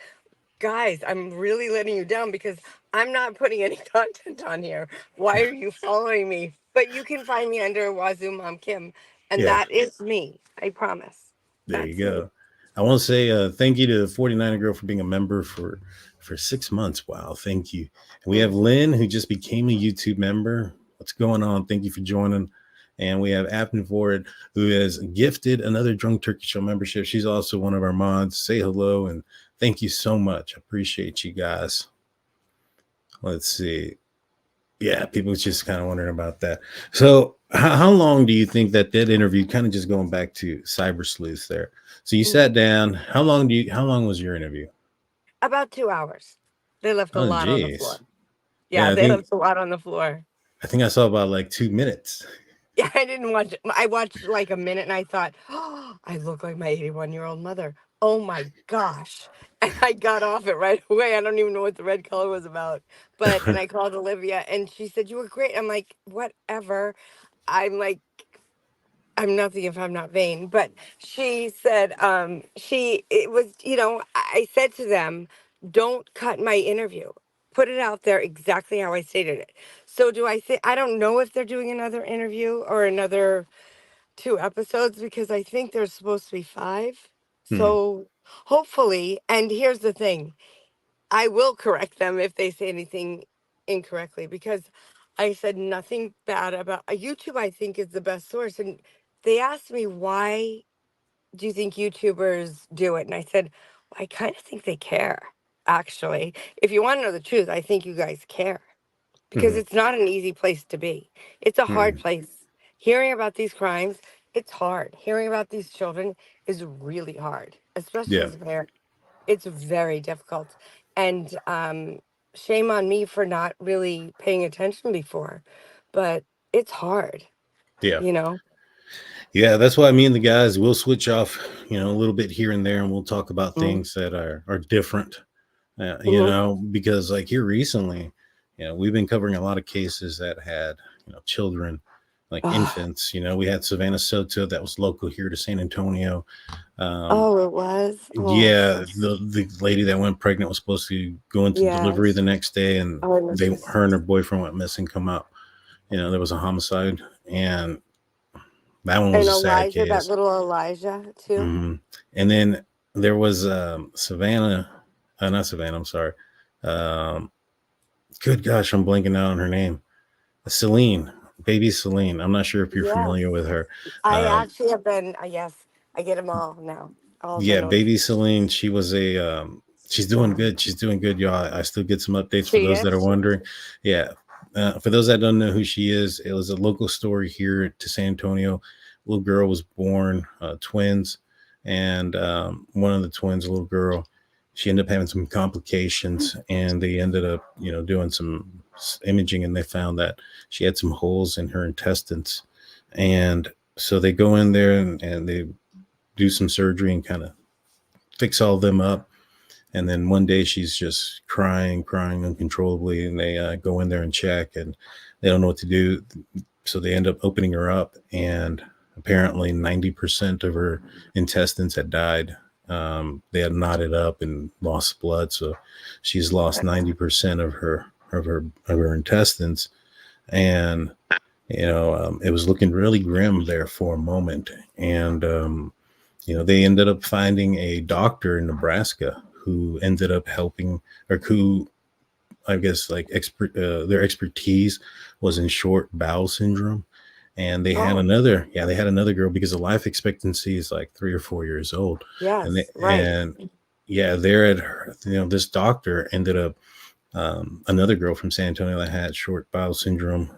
guys, I'm really letting you down because I'm not putting any content on here. Why are you following me? But you can find me under WSU MOM Kim, and Yeah. that is me. I promise. There That's you go. me. I want to say thank you to 49er Girl for being a member for 6 months. Wow, thank you. And we have Lynn, who just became a YouTube member. What's going on? Thank you for joining. And we have Appin who has gifted another Drunk Turkey Show membership. She's also one of our mods. Say hello and thank you so much. I appreciate you guys. Let's see. Yeah, people just kind of wondering about that. So how long do you think that interview, kind of just going back to Cyber Sleuths there? So you sat down. How long was your interview? About 2 hours. They left a lot on the floor. Yeah, they left a lot on the floor. I think I saw about like 2 minutes. Yeah, I didn't watch it. I watched like a minute and I thought, oh, I look like my 81-year-old mother. Oh my gosh. And I got off it right away. I don't even know what the red color was about. And I called Olivia and she said, you were great. I'm like, whatever. I'm like, I'm nothing if I'm not vain. But she said, it was, I said to them, don't cut my interview. Put it out there exactly how I stated it. So I don't know if they're doing another interview or another 2 episodes because I think there's supposed to be 5. So hopefully, and here's the thing, I will correct them if they say anything incorrectly because I said nothing bad about YouTube. I think is the best source. And they asked me, why do you think YouTubers do it? And I said, well, I kind of think they care. Actually, if you want to know the truth, I think you guys care because it's not an easy place to be. It's a hard place. Hearing about these crimes, it's hard. Hearing about these children is really hard, especially as a parent. It's very difficult. And shame on me for not really paying attention before, but it's hard. Yeah. You know? Yeah, that's why me and the guys will switch off, a little bit here and there, and we'll talk about things that are different. Because like here recently, we've been covering a lot of cases that had, children, like infants. We had Savannah Soto that was local here to San Antonio. It was? Yeah, the lady that went pregnant was supposed to go into delivery the next day, and her and her boyfriend went missing, come out. There was a homicide, and that one was a sad case. That little Elijah, too. And then there was Savannah. Not Savannah, I'm sorry. Good gosh, I'm blanking out on her name. Celine, baby Celine. I'm not sure if you're familiar with her. I actually have been, yes, I get them all now. Baby Celine, she was she's doing good. She's doing good, y'all. I still get some updates for those that are wondering. Yeah. For those that don't know who she is, it was a local story here to San Antonio. Little girl was born, twins, and one of the twins, a little girl, she ended up having some complications, and they ended up, doing some imaging, and they found that she had some holes in her intestines. And so they go in there and they do some surgery and kind of fix all of them up. And then one day she's just crying uncontrollably, and they go in there and check, and they don't know what to do. So they end up opening her up, and apparently 90% of her intestines had died. They had knotted up and lost blood, so she's lost 90% of her intestines, and it was looking really grim there for a moment. And they ended up finding a doctor in Nebraska who ended up helping, or who, I guess, their expertise was in short bowel syndrome. And they had another girl, because the life expectancy is like 3 or 4 years old. Yes, They're at her, this doctor ended up, another girl from San Antonio that had short bowel syndrome,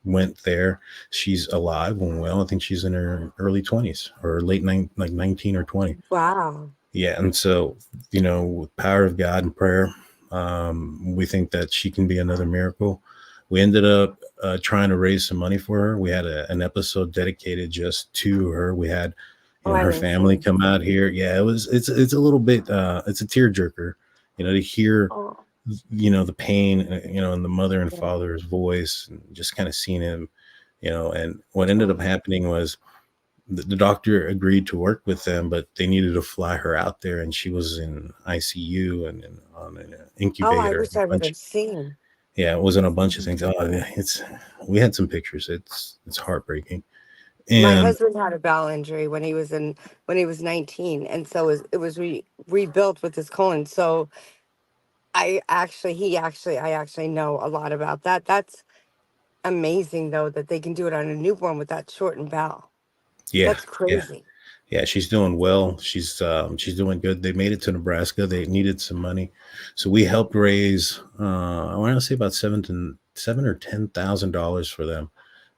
went there. She's alive and well. I think she's in her early 20s or late 19 or 20. Wow. Yeah. And so, with power of God and prayer, we think that she can be another miracle. We ended up trying to raise some money for her. We had an episode dedicated just to her. We had, Oh, I her haven't family seen come out here. Yeah, it's a little bit it's a tearjerker, to hear Oh, the pain, in the mother and yeah. father's voice, and just kind of seeing him, and what ended up happening was the doctor agreed to work with them, but they needed to fly her out there, and she was in ICU and on an Oh, I incubator. wish I would have seen. Yeah, it wasn't a bunch of things. Oh, yeah, we had some pictures. It's heartbreaking. My And husband had a bowel injury when he was 19, and so it was rebuilt with his colon. So I actually know a lot about that. That's amazing though that they can do it on a newborn with that shortened bowel. yeah, That's yeah, crazy. yeah, she's doing well. She's doing good. They made it to Nebraska. They needed some money, so we helped raise I want to say about seven or $10,000 for them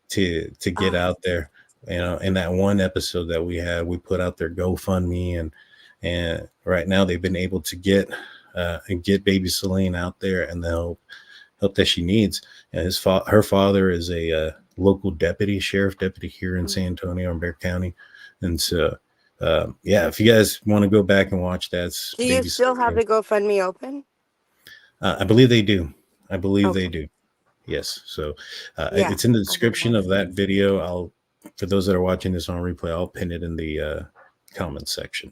to get Oh, out there. In that one episode that we had, we put out their GoFundMe, and right now they've been able to get baby Celine out there, and the help that she needs. And her father is a local sheriff deputy here in San Antonio in Bexar County, and so yeah, if you guys want to go back and watch that, it's do you baby still have Celine. the GoFundMe open? I believe they do. I believe they Okay. do. Yes. So Yeah. it's in the I will description watch of that that. video. For those that are watching this on replay, I'll pin it in the comment section.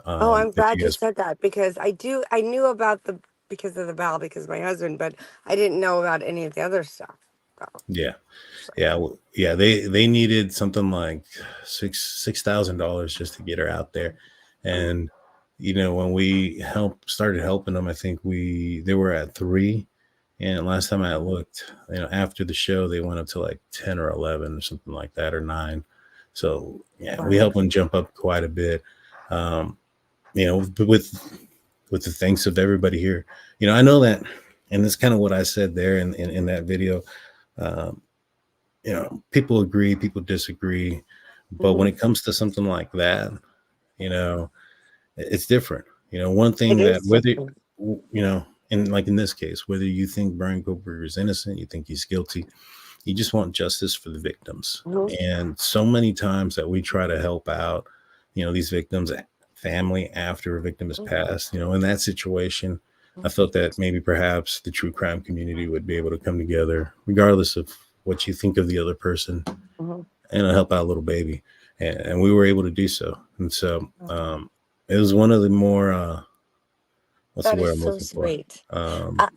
Oh, I'm If glad you you guys, said that because I knew about the because of the bowel because of my husband, but I didn't know about any of the other stuff. Oh, yeah, so, yeah, yeah, they needed something like $6,000 just to get her out there, oh, and when we started helping them, I think they were at 3. And last time I looked, after the show, they went up to like 10 or 11 or something like that, or 9. So yeah, we wow. helped them jump up quite a bit. Um, with the thanks of everybody here. I know that, and that's kind of what I said there in that video. Um, people agree, people disagree, but when Mhm. it comes to something like that, you know, it's different. One It thing that is whether different. in like in this case, whether you think Bryan Kohberger is innocent, you think he's guilty, you just want justice for the victims. Mhm. And so many times that we try to help out, these victims, family after a victim has passed, in that situation, I thought that maybe perhaps the true crime community would be able to come together, regardless of what you think of the other person, Mhm. and help out a little baby. And we were able to do so. And so Mhm. it was one of the more, what's the That is word I'm so looking for? sweet. Uh,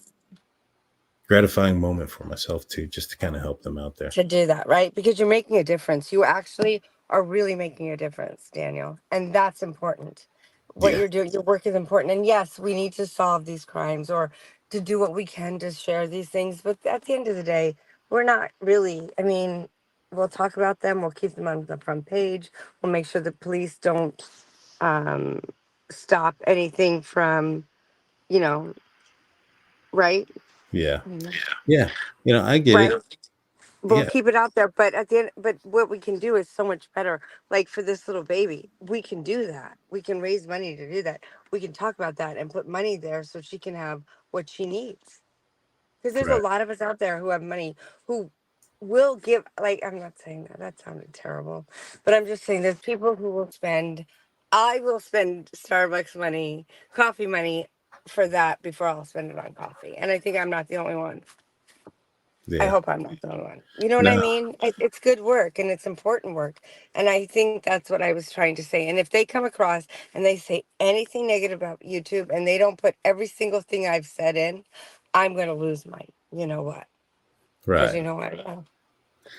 Gratifying moment for myself too, just to kind of help them out there. to do that, right? Because you're making a difference. You actually are really making a difference, Daniel. And that's important. What Yeah. you're doing, your work is important. And yes, we need to solve these crimes or to do what we can to share these things. But at the end of the day, we're not really, I mean, we'll talk about them, we'll keep them on the front page, we'll make sure the police don't um, stop anything from, you know, right? Yeah. Mhm. Yeah. I get Right. it. We'll Yeah. keep it out there, but at the end, but what we can do is so much better. Like for this little baby, we can do that. We can raise money to do that. We can talk about that and put money there so she can have what she needs. Because there's a Right. lot of us out there who have money who will give. Like I'm not saying that that sounded terrible, but I'm just saying there's people who will spend. I will spend Starbucks money, coffee money for that before I'll spend it on coffee. And I think I'm not the only one. I Yeah. hope I'm not the only one. You know what I No. mean? It's good work and it's important work. And I think that's what I was trying to say. And if they come across and they say anything negative about YouTube and they don't put every single thing I've said in, I'm going to lose my, you know what? Because Right. you know what?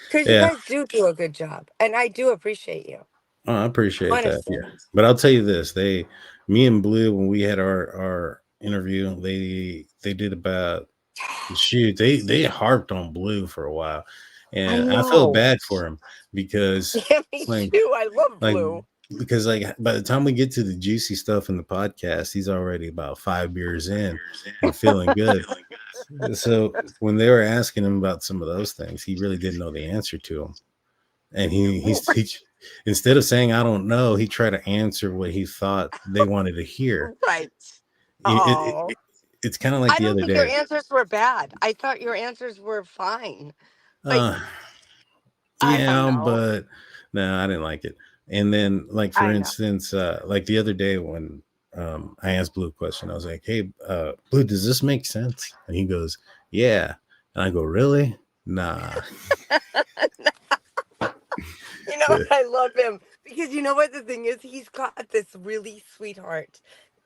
Because you Yeah. guys do a good job. And I do appreciate you. Oh, I appreciate that. Honestly. Yeah. But I'll tell you this, me and Blue, when we had our interview, they did about, shoot, they harped on Blue for a while. I And I felt know. bad for him because Yeah, me like too. I love like blue. because like by the time we get to the juicy stuff in the podcast, he's already about 5 beers in and feeling good. So when they were asking him about some of those things, he really didn't know the answer to them. And he instead of saying I don't know, he tried to answer what he thought they wanted to hear. Right. It, Oh. it's kind of like I the don't other think your day. answers were bad. I thought your answers were fine. Like, Uh I don't yeah, know. but no, I didn't like it. And then, like, for I know. instance, like the other day when I asked Blue a question, I was like, "Hey, Blue, does this make sense?" And he goes, "Yeah." And I go, "Really? Nah." You know, I love him because you know what the thing is? He's got this really sweet heart.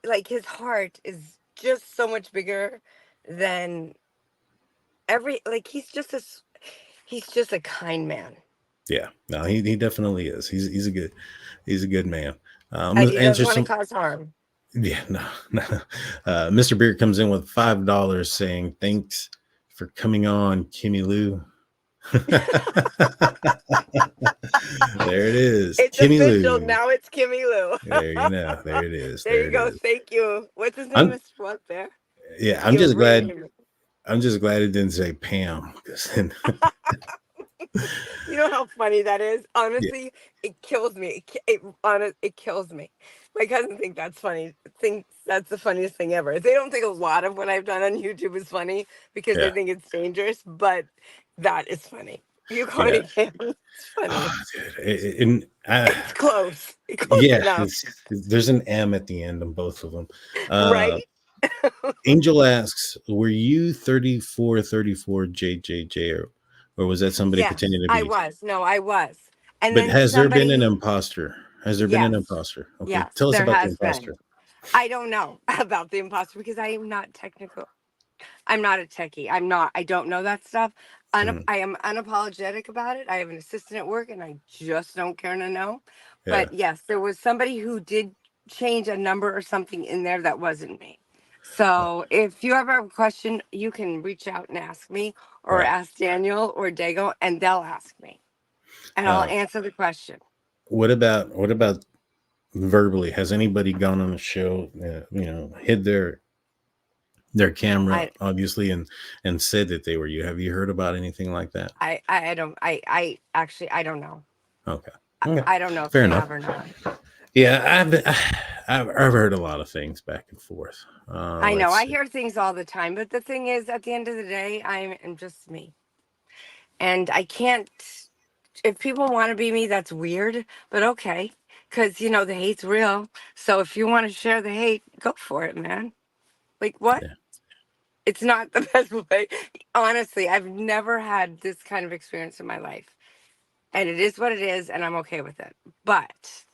Like his heart is just so much bigger than like he's just a kind man. Yeah, no, he definitely is. He's a good man. I'm And gonna he doesn't answer want to some. cause harm. Yeah, no, no. Mr. Beard comes in with $5 saying thanks for coming on, Kimmy Lou. There it is, It's Kimmy official. Lou. Now it's Kimmy Lou. There you know. There it is. There There you it go. is. Thank you. What's his name, I'm Mr. What there? yeah. I'm You're just glad. ruining I'm just glad it didn't say Pam. 'Cause then, You know how funny that is? yeah, Honestly, it kills me. It kills me. My cousin thinks that's funny. Thinks that's the funniest thing ever. They don't think a lot of what I've done on YouTube is funny because they yeah, think it's dangerous, but that is funny. You call yeah. me Pam. It's Oh, funny. dude. And It's close. It's close yeah, enough, there's an M at the end of both of them. right? Angel asks, "Were you 3434 JJJ, or was that somebody Yes, pretending to I be?" was. No, I was. And But then has there been an somebody, imposter? Has there been an yes, imposter? Okay, yes, tell us there about the has been. imposter. I don't know about the imposter because I am not technical. I'm not a techie. I'm not. I don't know that stuff. Mhm. I am unapologetic about it. I have an assistant at work, and I just don't care to know. Yeah, But yes, there was somebody who did change a number or something in there that wasn't me. So if you ever have a question, you can reach out and ask me, or right. ask Daniel or Dago, and they'll ask me, and I'll Uh, answer the question. what about verbally? Has anybody gone on a show, hid their camera, I obviously, and said that they were you? Have you heard about anything like that? I don't. I actually I don't know. Okay, okay, I don't know if fair they enough. have or not. Yeah, I've heard a lot of things back and forth. I know. Let's I see. hear things all the time, but the thing is, at the end of the day, I am just me. And I can't, if people want to be me, that's weird, but okay. Because, the hate's real. So if you want to share the hate, go for it, man. Like, what? Yeah, It's not the best way. Honestly, I've never had this kind of experience in my life. And it is what it is, and I'm okay with it. But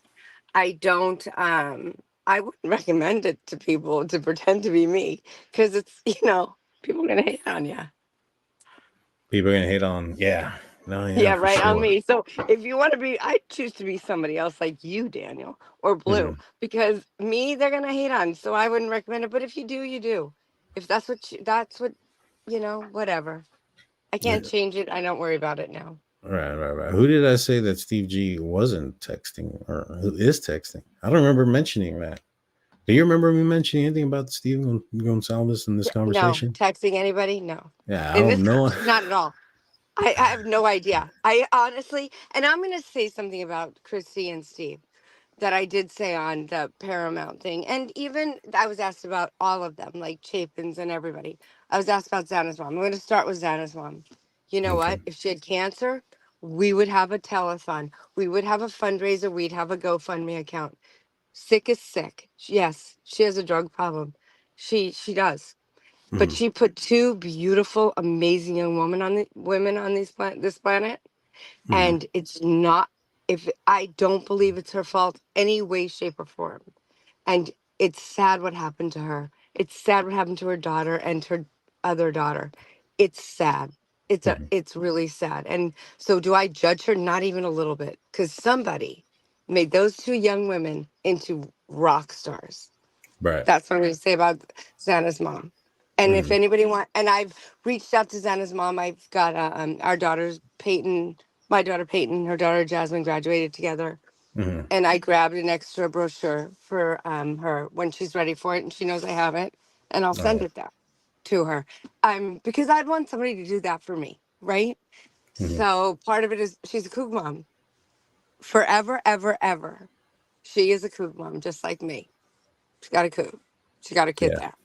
I don't, I wouldn't recommend it to people to pretend to be me because it's, people are going to hate on you. people are gonna hate on. Yeah, no, yeah, Yeah, for right on sure. me. So if you want to be, I choose to be somebody else like you, Daniel, or Blue, Hmm. because me, they're gonna hate on. So I wouldn't recommend it. But if you do, you do. If that's what, whatever. I can't change it. I don't worry about it now. Right, right, right. Who did I say that Steve G wasn't texting or who is texting? I don't remember mentioning that. Do you remember me mentioning anything about Steve Gonsalves in this No, conversation? texting anybody? No. Yeah, I In this don't know. conversation, not at all. I have no idea. I honestly, and I'm gonna say something about Christy and Steve that I did say on the Paramount thing. And even I was asked about all of them, like Chapin's and everybody. I was asked about Xana's mom. I'm going to start with Xana's mom. You know Okay. what? If she had cancer, we would have a telethon. We would have a fundraiser. We'd have a GoFundMe account. Sick is sick. Yes, she has a drug problem. She does. But Hmm. she put two beautiful, amazing young women on this planet, Hmm. and it's not, if I don't believe it's her fault any way, shape, or form. And it's sad what happened to her. It's sad what happened to her daughter and her other daughter. It's sad. Hmm. It's really sad. And so do I judge her? Not even a little bit, because somebody made those two young women into rock stars. Right. That's what I'm going to say about Xana's mom. And if Hmm. anybody and I've reached out to Xana's mom. I've got our daughters, Peyton, my daughter Peyton, her daughter Jasmine graduated together. Hmm. And I grabbed an extra brochure for her when she's ready for it. And she knows I have it. And I'll send Oh, it there to her. Because I'd want somebody to do that for me. Right. hmm. So part of it is she's a kook mom. Forever, ever, ever. She is a kook mom, just like me. She got a kook. She got a kid Yeah. there,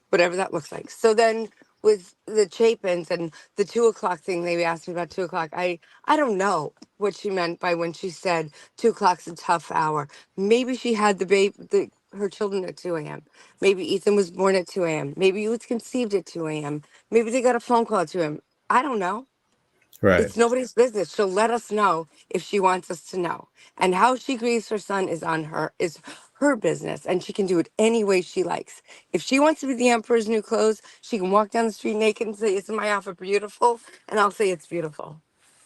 whatever that looks like. So then with the Chapins and the 2 o'clock thing. They asked me about 2 o'clock. I don't know what she meant by when she said 2 o'clock's a tough hour. Maybe she had her children at 2 a.m. Maybe Ethan was born at 2 a.m. Maybe he was conceived at 2 a.m. Maybe they got a phone call at 2 a.m. I don't know. Right. It's nobody's business. She'll let us know if she wants us to know. And how she grieves her son is her business, and she can do it any way she likes. If she wants to be the emperor's new clothes, she can walk down the street naked and say, "Isn't my outfit beautiful?" And I'll say it's beautiful.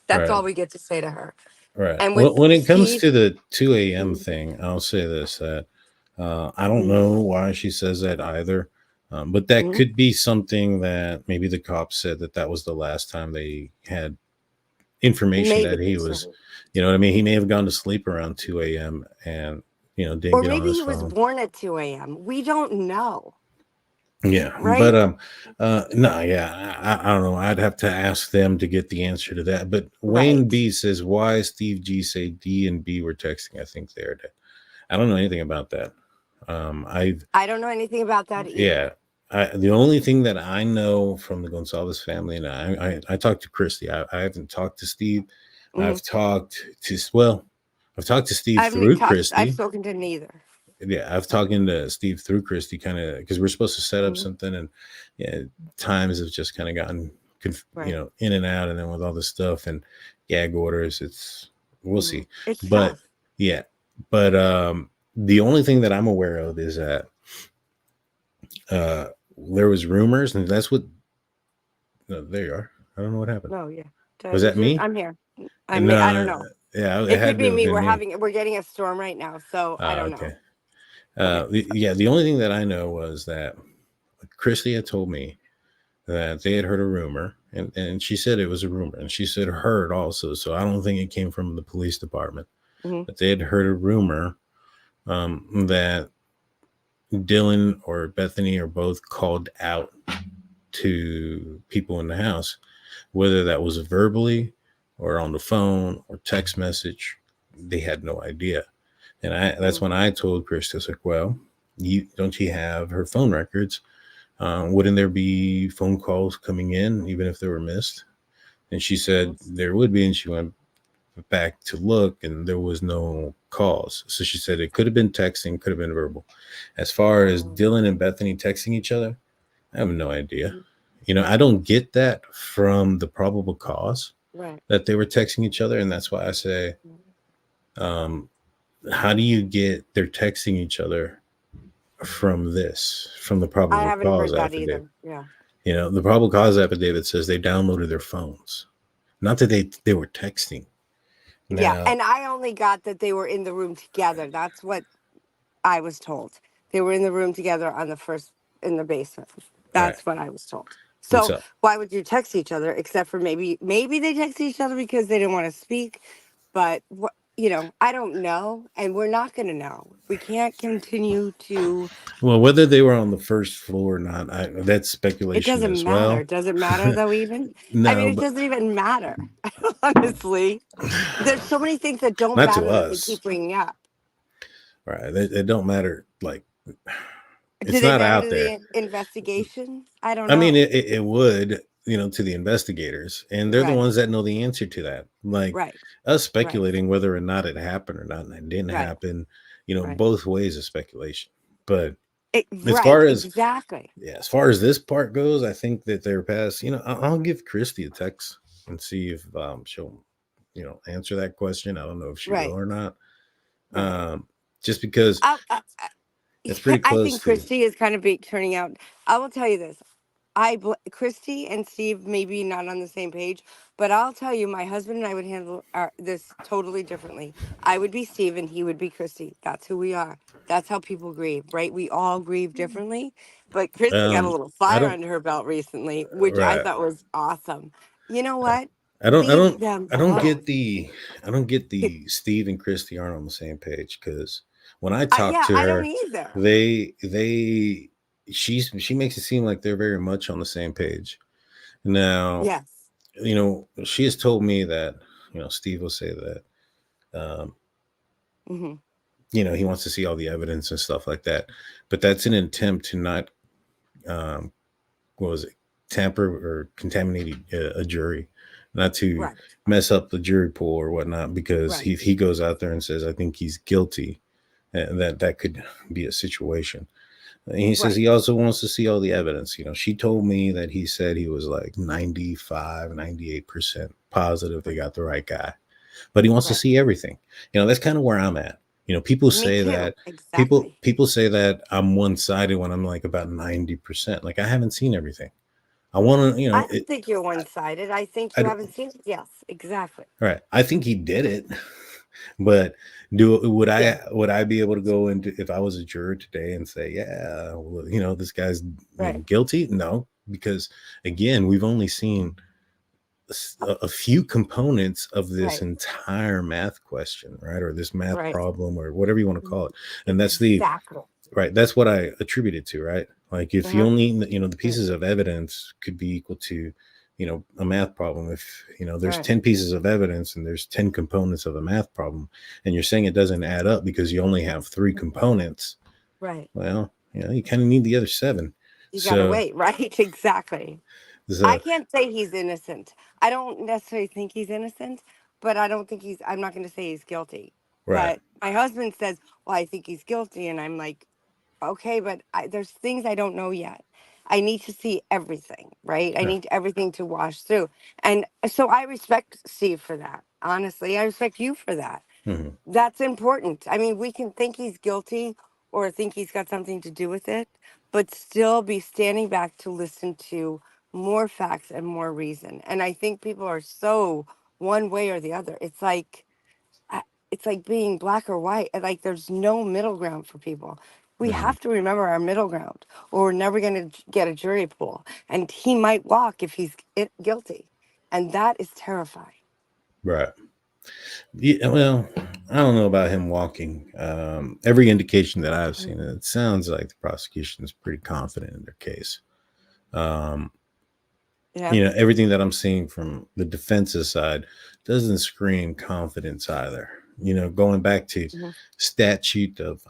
That's Right. all we get to say to her. Right. And Well, with when it comes Steve, to the 2 a.m. mm, thing, I'll say this that I don't mm, know why she says that either. But that mm, could be something that maybe the cops said that was the last time they had information maybe, that he was, you know what I mean? He may have gone to sleep around 2 a.m. and, didn't or get on maybe his he was phone. born at 2 a.m. We don't know, Yeah. But, right? no, yeah, I don't know. I'd have to ask them to get the answer to that. But Wayne Right. B says, why Steve G say D and B were texting? I think they're dead. I don't know anything about that. I've I don't know anything about that Yeah, either. the only thing that I know from the Gonzalez family, and I talked to Christy. I haven't talked to Steve. Hmm. I've talked to Steve I haven't through talked. I've Christy. spoken to neither. Yeah, I've talked to Steve through Christy, kind of because we're supposed to set up Hmm. something, and yeah, times have just kind of gotten Right. in and out, and then with all this stuff and gag orders, we'll Hmm. see. It's But tough. yeah, but the only thing that I'm aware of is that uh there was rumors, and that's what. No, there you are. I don't know what happened. No, yeah. Was that me? I'm here. I don't No, know. yeah, it It could had to be have me. been me. We're getting a storm right now, so I don't Okay. know. Okay. Yeah, the only thing that I know was that Christy had told me that they had heard a rumor, and she said it was a rumor, and she said heard also. So I don't think it came from the police department, Hmm. but they had heard a rumor that Dylan or Bethany or both called out to people in the house, whether that was verbally or on the phone or text message. They had no idea. And that's Hmm. when I told Chris, I was like, well, you have her phone records? Wouldn't there be phone calls coming in, even if they were missed? And she said there would be. And she went back to look, and there was no calls. So she said it could have been texting, could have been verbal. As far as Dylan and Bethany texting each other, I have no idea. I don't get that from the probable cause Right. that they were texting each other. And that's why I say, um, how do you get they're texting each other from the I probable haven't cause heard that affidavit? either. Yeah. The probable cause affidavit says they downloaded their phones, not that they were texting. Yeah. Now, And I only got that they were in the room together. That's what I was told. They were in the room together in the basement. all right, That's what I was told. what's So up? why would you text each other except for maybe they text each other because they didn't want to speak, but I don't know, and we're not going to know. We can't continue to. Well, whether they were on the first floor or not, that's It speculation doesn't as matter. well. Does it matter though? Even I mean, No, it but doesn't even matter. Honestly, there's so many things that don't not to matter that they us. keep bringing up. Right? It don't matter. Like, Do it's they not matter out to there. the investigation? I don't I mean, know. it would, to the investigators, and they're the Right. ones that know the answer to that. Like Right. us Right. speculating whether or not it happened or not, and it didn't Right. happen. Right. Both ways of speculation. But as Right. far as Exactly. yeah, as far as this part goes, I think that they're past. I'll give Christy a text and see if she'll, answer that question. I don't know if she will Right. or not. Right. Just because I it's pretty I close think to. Christy is kind of turning out. I will tell you this. Christy and Steve maybe not on the same page, but I'll tell you, my husband and I would handle this totally differently. I would be Steve and he would be Christy. That's who we are. That's how people grieve, right? We all grieve differently. But Christy got a little I fire don't. under her belt recently, which I Right. thought was awesome. You know what? I don't. I Leave don't. them I don't alone. get the. I don't get the Steve and Christy aren't on the same page because when I talk Yeah, to I don't her, either. they she makes it seem like they're very much on the same page. Now, Yes. she has told me that Steve will say that um, Hmm. he wants to see all the evidence and stuff like that, but that's an attempt to not what was it tamper or contaminate a jury, not to Right. mess up the jury pool or whatnot, because Right. he goes out there and says, I think he's guilty, and that could be a situation. And he says Right. he also wants to see all the evidence. She told me that he said he was like 95, 98% positive they got the right guy, but he wants to Right. see everything. That's kind of where I'm at. People Me say too. that Exactly. people say that I'm one-sided when I'm like about 90%. Like, I haven't seen everything. I want to, I don't think you're one-sided. I think you I, haven't seen it. Yes, exactly. right. I think he did it, but Yeah. would I be able to go into, if I was a juror today, and say, yeah, well, this guy's Right. guilty? No, because again, we've only seen a few components of this Right. entire math question, right? Or this math Right. problem, or whatever you want to call it. And that's Exactly. that's what I attribute it to, right? Like, if you Uh-huh. only, the pieces of evidence could be equal to, a math problem. If, there's Right. 10 pieces of evidence and there's 10 components of a math problem, and you're saying it doesn't add up because you only have 3 components, Right. well, you kind of need the other 7. You gotta So, wait. Right. Exactly. I so can't say he's innocent. I don't necessarily think he's innocent, but I don't think I'm not going to say he's guilty. right. But my husband says, well, I think he's guilty. And I'm like, okay, but there's things I don't know yet. I need to see everything, right? I Yeah. need everything to wash through. And so I respect Steve for that. Honestly, I respect you for that. Mhm. That's important. I mean, we can think he's guilty or think he's got something to do with it, but still be standing back to listen to more facts and more reason. And I think people are so one way or the other. It's like being black or white. And like there's no middle ground for people. We Mhm. have to remember our middle ground, or we're never going to get a jury pool. And he might walk if he's guilty, and that is terrifying. Right. Yeah, well, I don't know about him walking. Every indication that I've seen, it sounds like the prosecution is pretty confident in their case. Yeah. Everything that I'm seeing from the defense's side doesn't scream confidence either. Going back to Mhm. statute of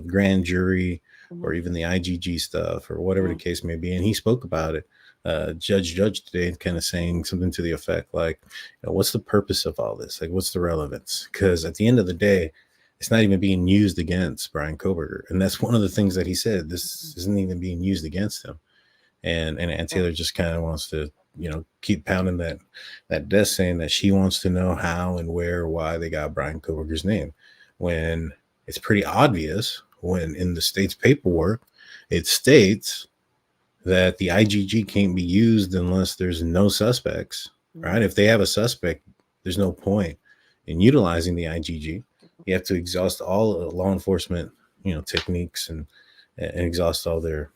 grand jury, or Mhm. even the IGG stuff, or whatever the Mhm. case may be. And he spoke about it, Judge today, kind of saying something to the effect like, what's the purpose of all this? Like, what's the relevance? Because at the end of the day, it's not even being used against Bryan Kohberger. And that's one of the things that he said. This isn't even being used against him. And Taylor just kind of wants to, keep pounding that desk, saying that she wants to know how and where, why they got Bryan Kohberger's name, when it's pretty obvious, when in the state's paperwork it states that the IGG can't be used unless there's no suspects, right? If they have a suspect, there's no point in utilizing the IGG. You have to exhaust all law enforcement, techniques, and exhaust all their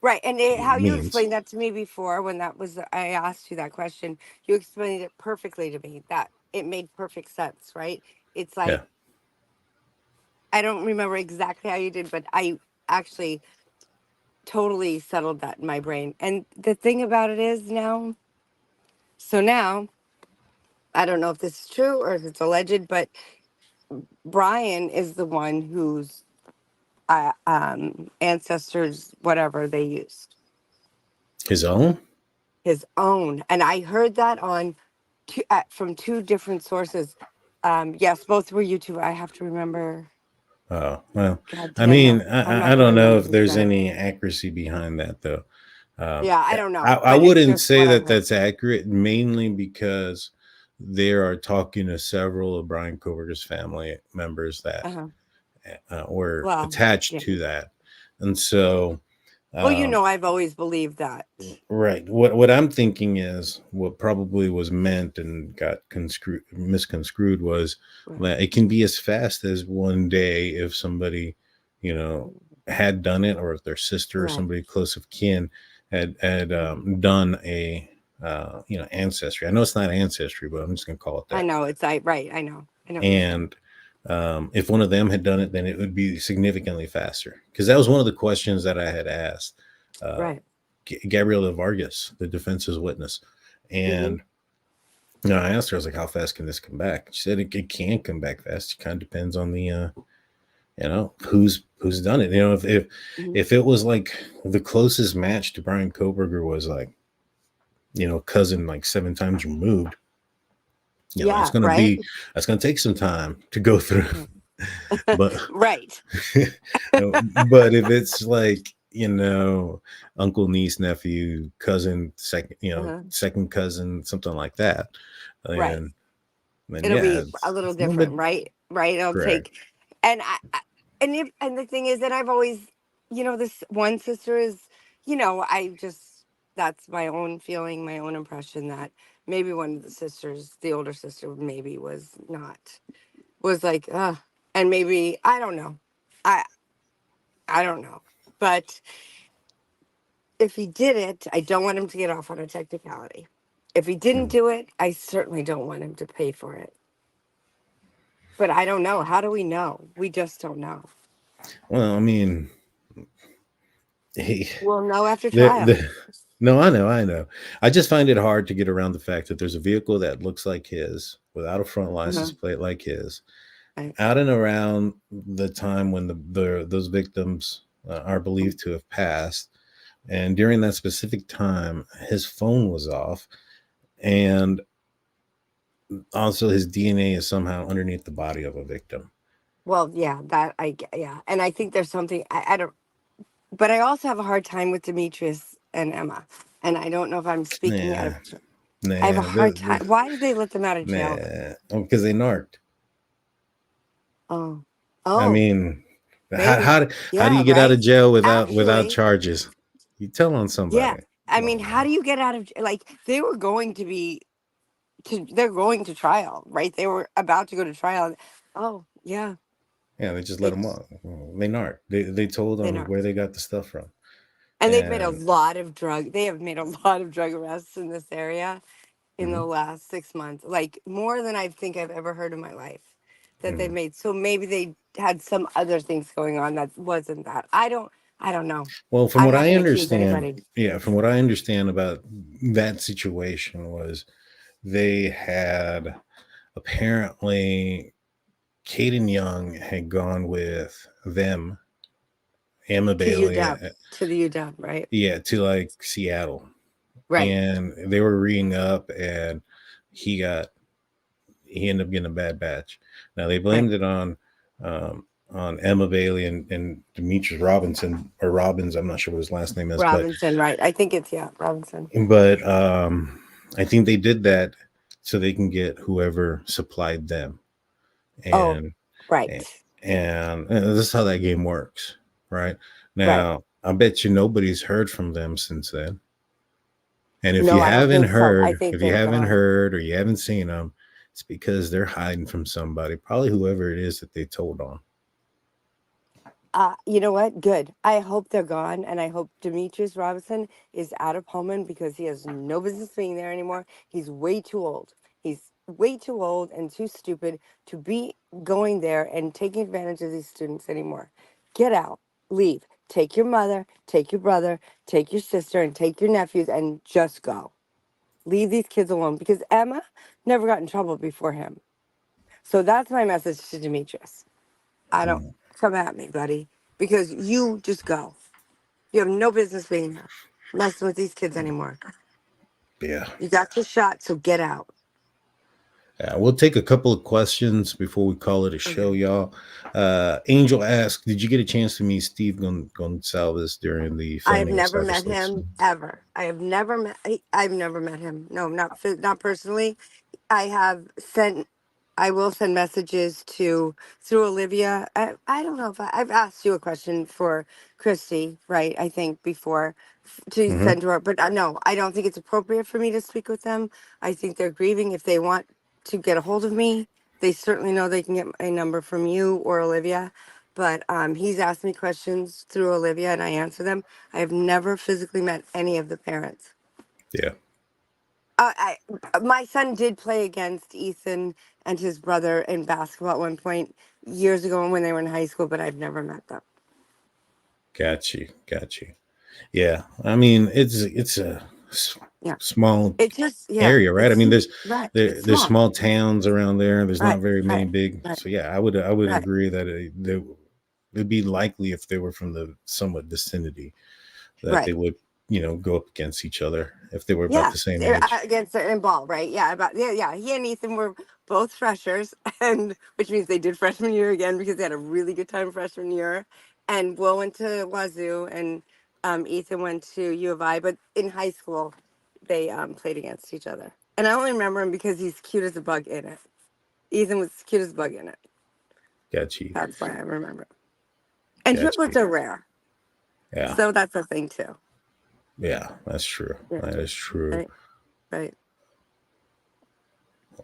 Right. And how you means. explained that to me before, when I asked you that question, you explained it perfectly to me, that it made perfect sense, right? It's like, Yeah. I don't remember exactly how you did, but I actually totally settled that in my brain. And the thing about it is now, I don't know if this is true or if it's alleged, but Brian is the one whose ancestors, whatever they used. His own? His own. And I heard that on from 2 different sources. Yes, both were YouTube. I have to remember. Oh, well, God I damn mean, it. I'm not I going to don't know remember if who there's said it. any accuracy behind that, though. Yeah, I don't know. I But it's wouldn't just say what I that heard. that's accurate, mainly because they are talking to several of Bryan Kohberger's family members that Uh-huh. were Well, attached yeah. to that. And so, Well, um, I've always believed that. right. What I'm thinking is what probably was meant and got misconstrued was Right. that it can be as fast as one day if somebody, you know, had done it, or if their sister or Right. somebody close of kin had done a ancestry. I know it's not ancestry, but I'm just gonna call it I that. know. Right. I know what you're saying. And if one of them had done it, then it would be significantly faster, because that was one of the questions that I had asked Right. Gabriela Vargas, the defense's witness. Mm-hmm. And I asked her, I was like, how fast can this come back? She said it can come back fast. It kind of depends on the who's done it. If Mm-hmm. if it was like the closest match to Bryan Kohberger was like cousin like 7 times removed, Yeah, right. that's going to take some time to go through. But Right. but if it's like, uncle, niece, nephew, cousin, Uh-huh. second cousin, something like that, Right. then It'll yeah, be a little it's a little bit different, right? Right. It'll correct. take, and and the thing is that I've always, this one sister is, I just, that's my own feeling, my own impression that maybe one of the sisters, the older sister, maybe was like, and maybe I don't know, I I don't know, but if he did it, I don't want him to get off on a technicality. If he didn't Mm. do it, I certainly don't want him to pay for it. But I don't know. How do we know? We just don't know. Well, I mean, he, We'll know after the, trial. the, no, I know. I just find it hard to get around the fact that there's a vehicle that looks like his without a front license Uh-huh. plate like his, Right. out and around the time when those victims are believed to have passed, and during that specific time, his phone was off, and also his DNA is somehow underneath the body of a victim. Well, yeah, yeah. And I think there's something, I don't, but I also have a hard time with Demetrius and Emma. And I don't know if I'm speaking out of, Nah, I have a nah, hard time. Why did they let them out of jail? because they narked. Oh, I oh, mean, maybe. how do Yeah, you get out right. of jail without Actually, charges? You tell on yeah. somebody. I Come mean, on, how man. do you get out of, like, they were going to be, they're going to trial, right? They were about to go to trial. Oh, yeah. Yeah, they just let They, them off. They narked. They told they them know. where they got the stuff from, And and they have made a lot of drug arrests in this area in the mhm, last 6 months, like more than I think I've ever heard in my life that they've mhm. made. So maybe they had some other things going on that wasn't that. I don't know. Well, from I'm what not I going to accuse understand, anybody. yeah, from what I understand about that situation was they had apparently Caden Young had gone with them, Emma To Bailey, UW, to the UW, right? yeah, to like Seattle, Right, and they were reading up, and he got he ended up getting a bad batch. Now they right. blamed it on Emma Bailey and Demetrius Robinson or Robbins. I'm not sure what his last name is, Robinson, right? I think it's, yeah, Robinson. but I think they did that so they can get whoever supplied them, Oh, and right, this is how that game works, right? right. Now I bet you nobody's heard from them since then. And No, I don't think so. I think if you they're haven't gone. heard or you haven't seen them, it's because they're hiding from somebody, probably whoever it is that they told on. You know what? Good. I hope they're gone, and I hope Demetrius Robinson is out of Pullman because he has no business being there anymore. He's way too old. He's way too old and too stupid to be going there and taking advantage of these students anymore. Get out. Leave. Take your mother, take your brother, take your sister, and take your nephews, and just go. Leave these kids alone because Emma never got in trouble before him. So that's my message to Demetrius. I don't Mm, come at me, buddy, because you just go. You have no business being here, messing with these kids anymore. yeah. You got your shot, so get out. We'll take a couple of questions before we call it a show, Okay. y'all. Angel asked, did you get a chance to meet Steve Goncalves during the I have filming of never Cyber met Slips? him ever. I've never met him. No, not personally. I have sent. I will send messages through Olivia. I don't know if I've asked you a question for Christy, right? I think before to Mm-hmm. send to her, but no, I don't think it's appropriate for me to speak with them. I think they're grieving. If they want to get a hold of me, they certainly know they can get a number from you or Olivia. But he's asked me questions through Olivia, and I answer them. I have never physically met any of the parents. Yeah. My son did play against Ethan and his brother in basketball at one point years ago when they were in high school, but I've never met them. Got you. Got you. Yeah. I mean, it's a Yeah, small it just area, right? I it's mean, right. It's there's small. small towns around there. There's not Right, very many right, big. right, So yeah, I would right, agree that it'd be likely if they were from the somewhat vicinity that they right. would go up against each other if they were about Yeah, the same they're age. against it in ball, right? Yeah, yeah. He and Ethan were both freshers, and which means they did freshman year again because they had a really good time freshman year. And Will went to Wazoo, and Ethan went to U of I. But in high school, they played against each other. And I only remember him because he's cute as a bug in it. Ethan was cute as a bug in it. Got you. That's why I remember. And Got triplets you. are rare, Yeah. so that's a thing too. Yeah, that's true. Yeah. That is true. Right. Right.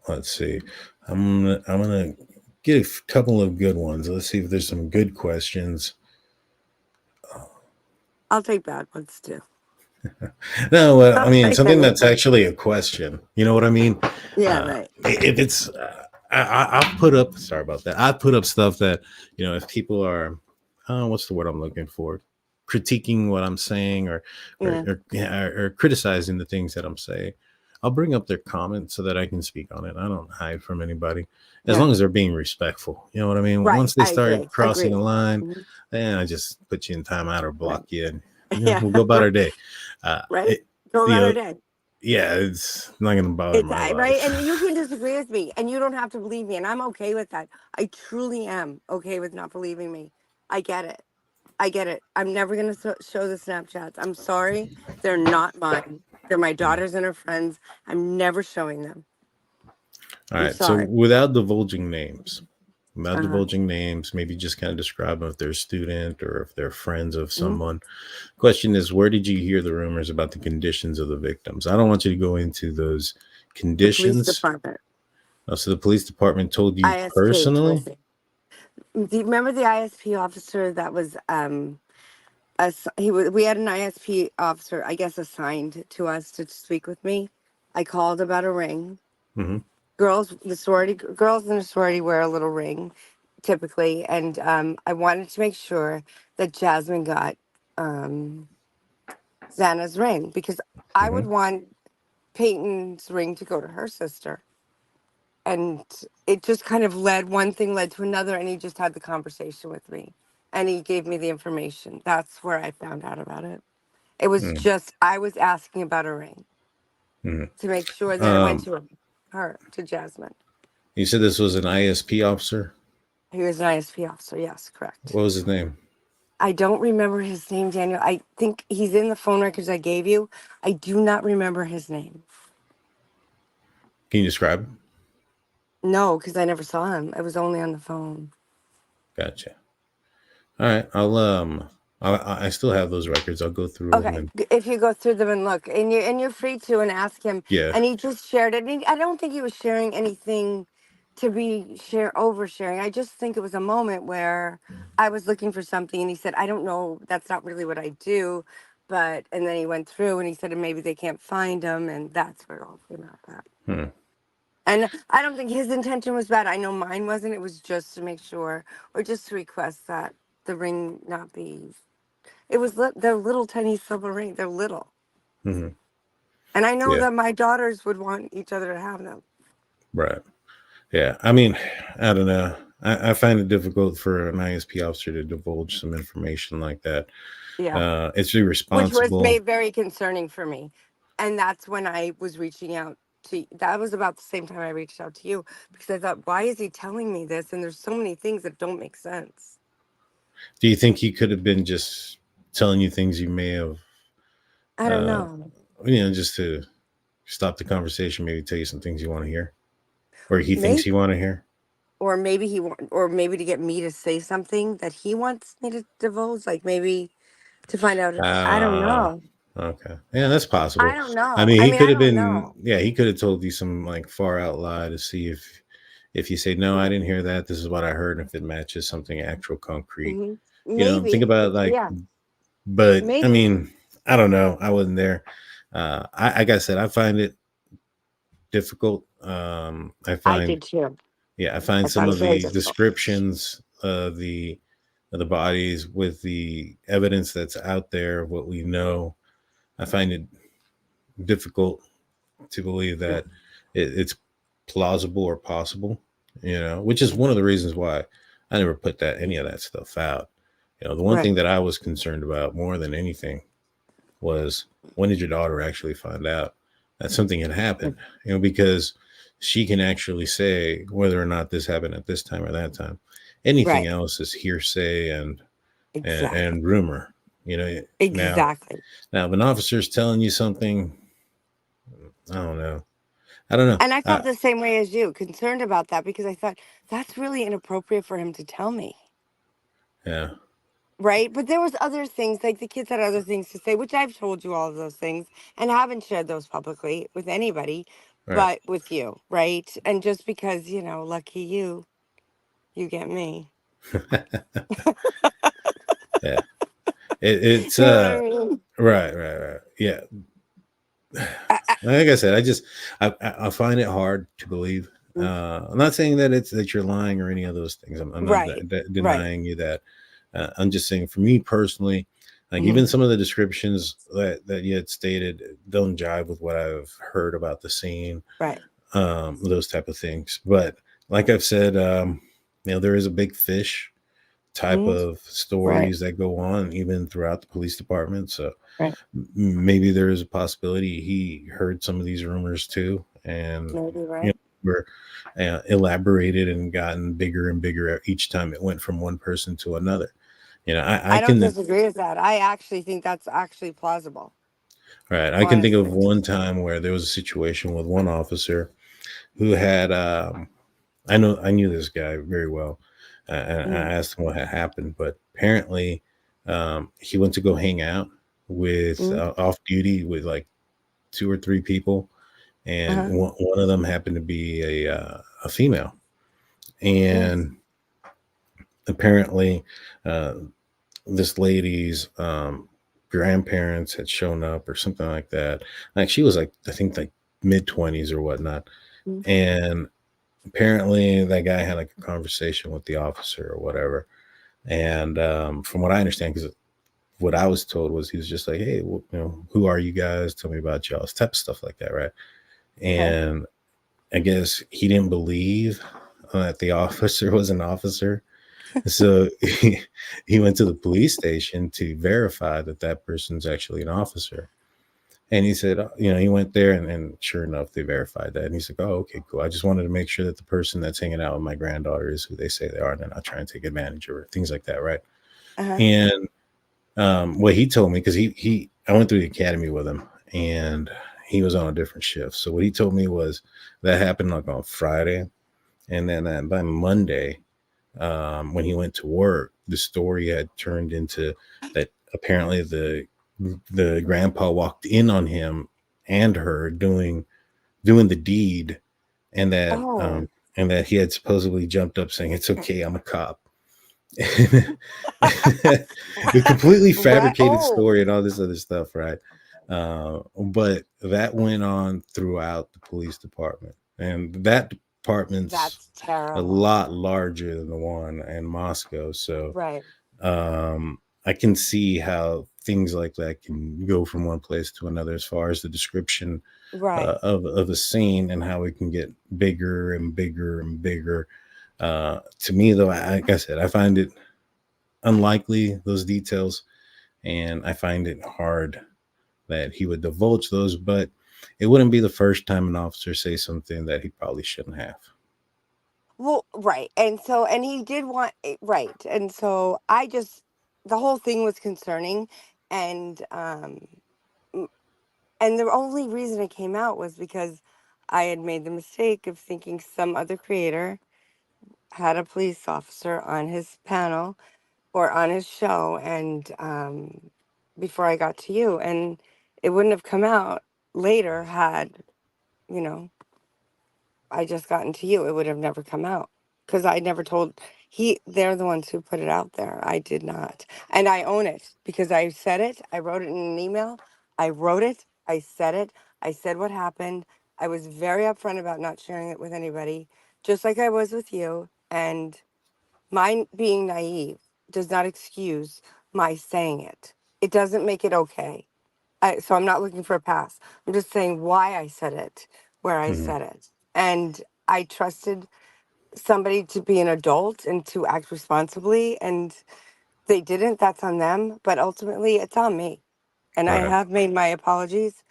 Let's see. I'm gonna get a couple of good ones. Let's see if there's some good questions. I'll take bad ones too. No, I I'll mean take something that's anything. actually a question. You know what I mean? Yeah. Right. If it's, I'll put up. Sorry about that. I put up stuff that if people are, what's the word I'm looking for? Critiquing what I'm saying or Yeah. or criticizing the things that I'm saying. I'll bring up their comments so that I can speak on it. I don't hide from anybody as Yeah. long as they're being respectful. You know what I mean? Right. Once they I start agree. crossing the Agree. line, Mhm. then I just put you in timeout or block you, and Yeah. we'll go about our day. Right. Go about our day. Yeah, it's not going to bother It's my right, and you life. can disagree with me, and you don't have to believe me, and I'm okay with that. I truly am okay with not believing me. I get it. I get it. I'm never gonna show the Snapchats. I'm sorry, they're not mine. They're my daughter's and her friends. I'm never showing them. All I'm right. So sorry. without divulging Uh-huh. names, maybe just kind of describe them if they're a student or if they're friends of Mhm. someone. Question is, where did you hear the rumors about the conditions of the victims? I don't want you to go into those The police conditions. department, Oh, so the police department told you ISP personally? told me. Do you remember the ISP officer that was we had an ISP officer, I guess, assigned to us to speak with me. I called about a ring. Mm-hmm. Girls in the sorority wear a little ring typically, and I wanted to make sure that Jasmine got Xana's ring because I Mm-hmm. would want Peyton's ring to go to her sister. And it just kind of one thing led to another, and he just had the conversation with me, and he gave me the information. That's where I found out about it. It was just I was asking about a ring Mm-hmm. to make sure that it went to her, to Jasmine. You said this was an ISP officer. He was an ISP officer. Yes, correct. What was his name? I don't remember his name, Daniel. I think he's in the phone records I gave you. I do not remember his name. Can you describe him? No, because I never saw him. I was only on the phone. Gotcha. All right. I still have those records. I'll go through them Okay, and if you go through them and look, and you're free to and ask him. yeah. And he just shared it. I don't think he was sharing anything to be oversharing. I just think it was a moment where I was looking for something, and he said, "I don't know. That's not really what I do." But and then he went through and he said, maybe they can't find him, and that's where it all came out. Hmm. And I don't think his intention was bad. I know mine wasn't. It was just to make sure, or just to request that the ring not be. It was they're little tiny silver ring. They're little, Mm-hmm. and I know Yeah. that my daughters would want each other to have them. Right. Yeah. I mean, I don't know. I find it difficult for an ISP officer to divulge some information like that. Yeah, It's which was irresponsible. made very concerning for me, and that's when I was reaching out to. That was about the same time I reached out to you because I thought, why is he telling me this? And there's so many things that don't make sense. Do you think he could have been just telling you things you may have, I don't know. just to stop the conversation, maybe tell you some things you want to hear, or he thinks Maybe. you want to hear? Or maybe or maybe to get me to say something that he wants me to divulge, like maybe to find out. I don't Ah, know. okay. Yeah, that's I possible. don't I know. mean, I he mean, could I have don't been, know. yeah, he could have told you some like far out lie to see if you say, no, I Yeah. didn't hear that. This is what I heard. And if it matches something actual concrete, Hmm. think Maybe. about like, Yeah. but I Maybe. mean, I don't know. I wasn't there. Like I said, I find it difficult. I I find, did too. yeah, I find I some found it of very the difficult. descriptions of the bodies with the evidence that's out there, what we know. I find it difficult to believe Yeah. that it's plausible or possible, which is one of the reasons why I never put any of that stuff out. The one Right. thing that I was concerned about more than anything was, when did your daughter actually find out that something had happened? Because she can actually say whether or not this happened at this time or that time. Anything Right. else is hearsay Exactly. and rumor. Now Exactly. if an officer's telling you something, I don't know. I don't know. And I felt the same way as you, concerned about that, because I thought that's really inappropriate for him to tell me. Yeah. Right. But there was other things, like the kids had other things to say, which I've told you all of those things and haven't shared those publicly with anybody, Right. but with you. Right. And just because, lucky you get me. Yeah. It's You know what I mean? right. Yeah. Like I said, I find it hard to believe. I'm not saying that you're lying or any of those things. I'm not Right. Right. denying you that. I'm just saying, for me personally, like, Mhm. even some of the descriptions that you had stated don't jive with what I've heard about the scene, Right. those type of things. But like I've said, there is a big fish type Mhm. of Right. stories that go on even throughout the police department. So Right. maybe there is a possibility he heard some of these rumors too, and Maybe. Right. were elaborated and gotten bigger and bigger each time it went from one person to another. I I don't can, disagree with that. I actually think that's actually plausible. right, I can think of Honestly. one time where there was a situation with one officer who had, I knew this guy very well, and I Mhm. asked him what had happened, but apparently, he went to go hang out with, Mhm. off duty with like two or three people, and Uh-huh. one of them happened to be a female, Yes. and apparently, uh, this lady's grandparents had shown up or something like that. Like, she was like, I think, like mid 20s or whatnot, Mhm. and apparently that guy had like a conversation with the officer or whatever. And from what I understand, because what I was told was, he was just like, hey, well, who are you guys? Tell me about y'all, type of stuff like that, right? Okay. And I guess he didn't believe that the officer was an officer. So he went to the police station to verify that that person's actually an officer. And he said, he went there, and sure enough, they verified that. And he's like, oh, okay, cool. I just wanted to make sure that the person that's hanging out with my granddaughter is who they say they are, and they're not trying to take advantage of her, things like that, right? Uh-huh. And what he told me, because I went through the academy with him, and he was on a different shift. So what he told me was that happened like on Friday, and then by Monday, when he went to work, the story had turned into that apparently the grandpa walked in on him and her doing the deed, and that Oh. he had supposedly jumped up saying, "It's okay, I'm a cop." A completely What? fabricated Oh, story and all this other stuff, right? But that went on throughout the police department, and that department's that's a terrible. lot larger than the one in Moscow. So Right. I can see how things like that can go from one place to another, as far as the description Right. of the scene, and how it can get bigger and bigger and bigger. To me, though, like I said, I find it unlikely, those details, and I find it hard that he would divulge those. But it wouldn't be the first time an officer says something that he probably shouldn't have. Well, right. And he did want it, right. And so the whole thing was concerning, and m- and the only reason it came out was because I had made the mistake of thinking some other creator had a police officer on his panel or on his show, and before I got to you, and it wouldn't have come out later had, you know, I just gotten to you. It would have never come out because I never told they're the ones who put it out there. I did not. And I own it because I said it. I wrote it in an email. I wrote it. I said it. I said what happened. I was very upfront about not sharing it with anybody, just like I was with you. And my being naive does not excuse my saying it. It doesn't make it okay. So I'm not looking for a pass. I'm just saying why I said it, where I Mhm. said it. And I trusted somebody to be an adult and to act responsibly. And they didn't. That's on them. But ultimately, it's on me. And I Right. have made my apologies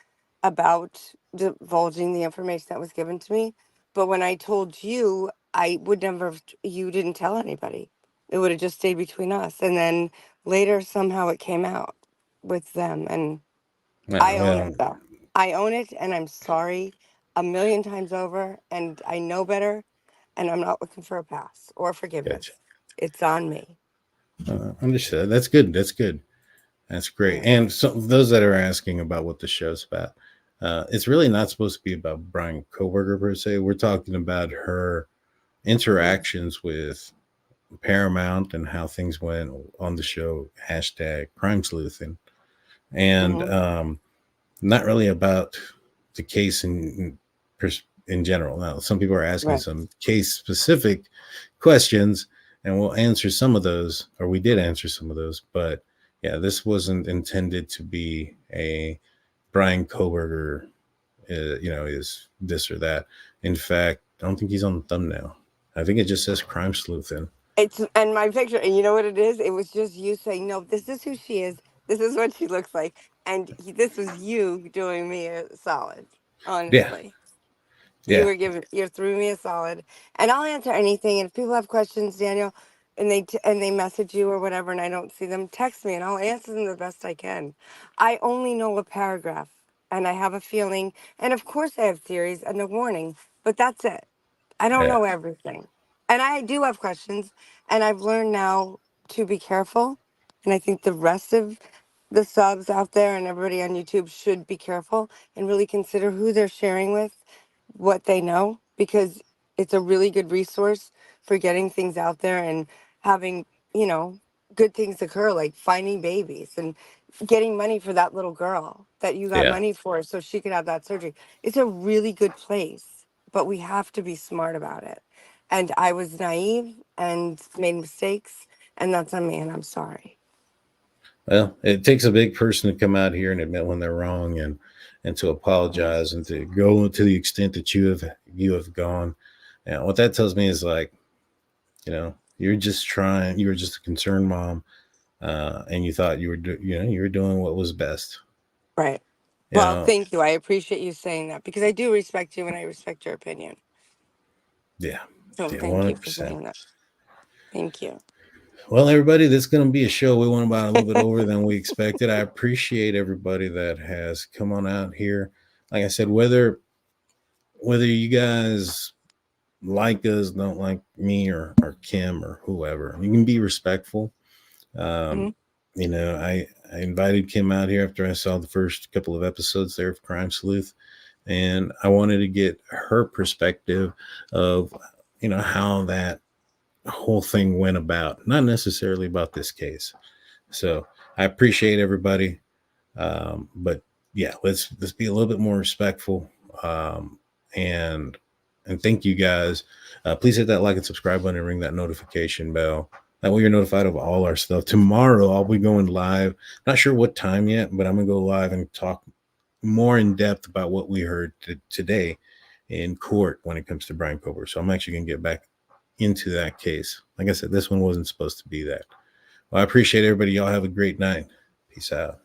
about divulging the information that was given to me. But when I told you, I would never, you didn't tell anybody. It would have just stayed between us. And then later, somehow it came out with them. And I own it, Well, though. I own it, and I'm sorry a million times over. And I know better. And I'm not looking for a pass or gotcha. forgiveness. It's on me. Understood. That's good. That's good. That's great. Yeah. And so those that are asking about what the show's about, it's really not supposed to be about Bryan Kohberger per se. We're talking about her interactions with Paramount and how things went on the show, hashtag crime sleuthing. And Hmm. not really about the case in general. Now, some people are asking Right. some case specific questions, and we'll answer some of those, or we did answer some of those. But yeah, this wasn't intended to be a Bryan Kohberger, is this or that. In fact, I don't think he's on the thumbnail. I think it just says crime sleuthing. It's and my picture, and you know what it is? It was just you saying, "No, this is who she is. This is what she looks like," and this was you doing me a solid. Yeah, Honestly, yeah, you threw me a solid, and I'll answer anything. And if people have questions, Daniel, and they message you or whatever, and I don't see them, text me, and I'll answer them the best I can. I only know a paragraph, and I have a feeling, and of course I have theories and a warning, but that's it. I don't yeah, know everything. And I do have questions. And I've learned now to be careful. And I think the rest of the subs out there and everybody on YouTube should be careful and really consider who they're sharing with, what they know, because it's a really good resource for getting things out there and having, you know, good things occur, like finding babies and getting money for that little girl that you got yeah. money for so she could have that surgery. It's a really good place, but we have to be smart about it. And I was naive and made mistakes, and that's on me, and I'm sorry. Well, it takes a big person to come out here and admit when they're wrong and to apologize and to go to the extent that you have gone. And what that tells me is like, you're just trying. You were just a concerned mom, and you thought you were doing what was best. Right. You Well, know, thank you. I appreciate you saying that because I do respect you and I respect your opinion. yeah, So yeah, thank you 100%. for saying that. Thank you. Well, everybody, this is going to be a show. We went about a little bit over than we expected. I appreciate everybody that has come on out here. Like I said, whether you guys like us, don't like me or Kim or whoever, you can be respectful. Hmm. Um, I invited Kim out here after I saw the first couple of episodes there of Crime Sleuth, and I wanted to get her perspective of, how that whole thing went about, not necessarily about this case. So I appreciate everybody. But yeah, let's be a little bit more respectful. And thank you guys. Please hit that like and subscribe button and ring that notification bell. That way you're notified of all our stuff. Tomorrow I'll be going live. Not sure what time yet, but I'm gonna go live and talk more in depth about what we heard today in court when it comes to Bryan Kohberger. So I'm actually gonna get back into that case. Like I said, this one wasn't supposed to be that. Well, I appreciate everybody. Y'all have a great night. Peace out.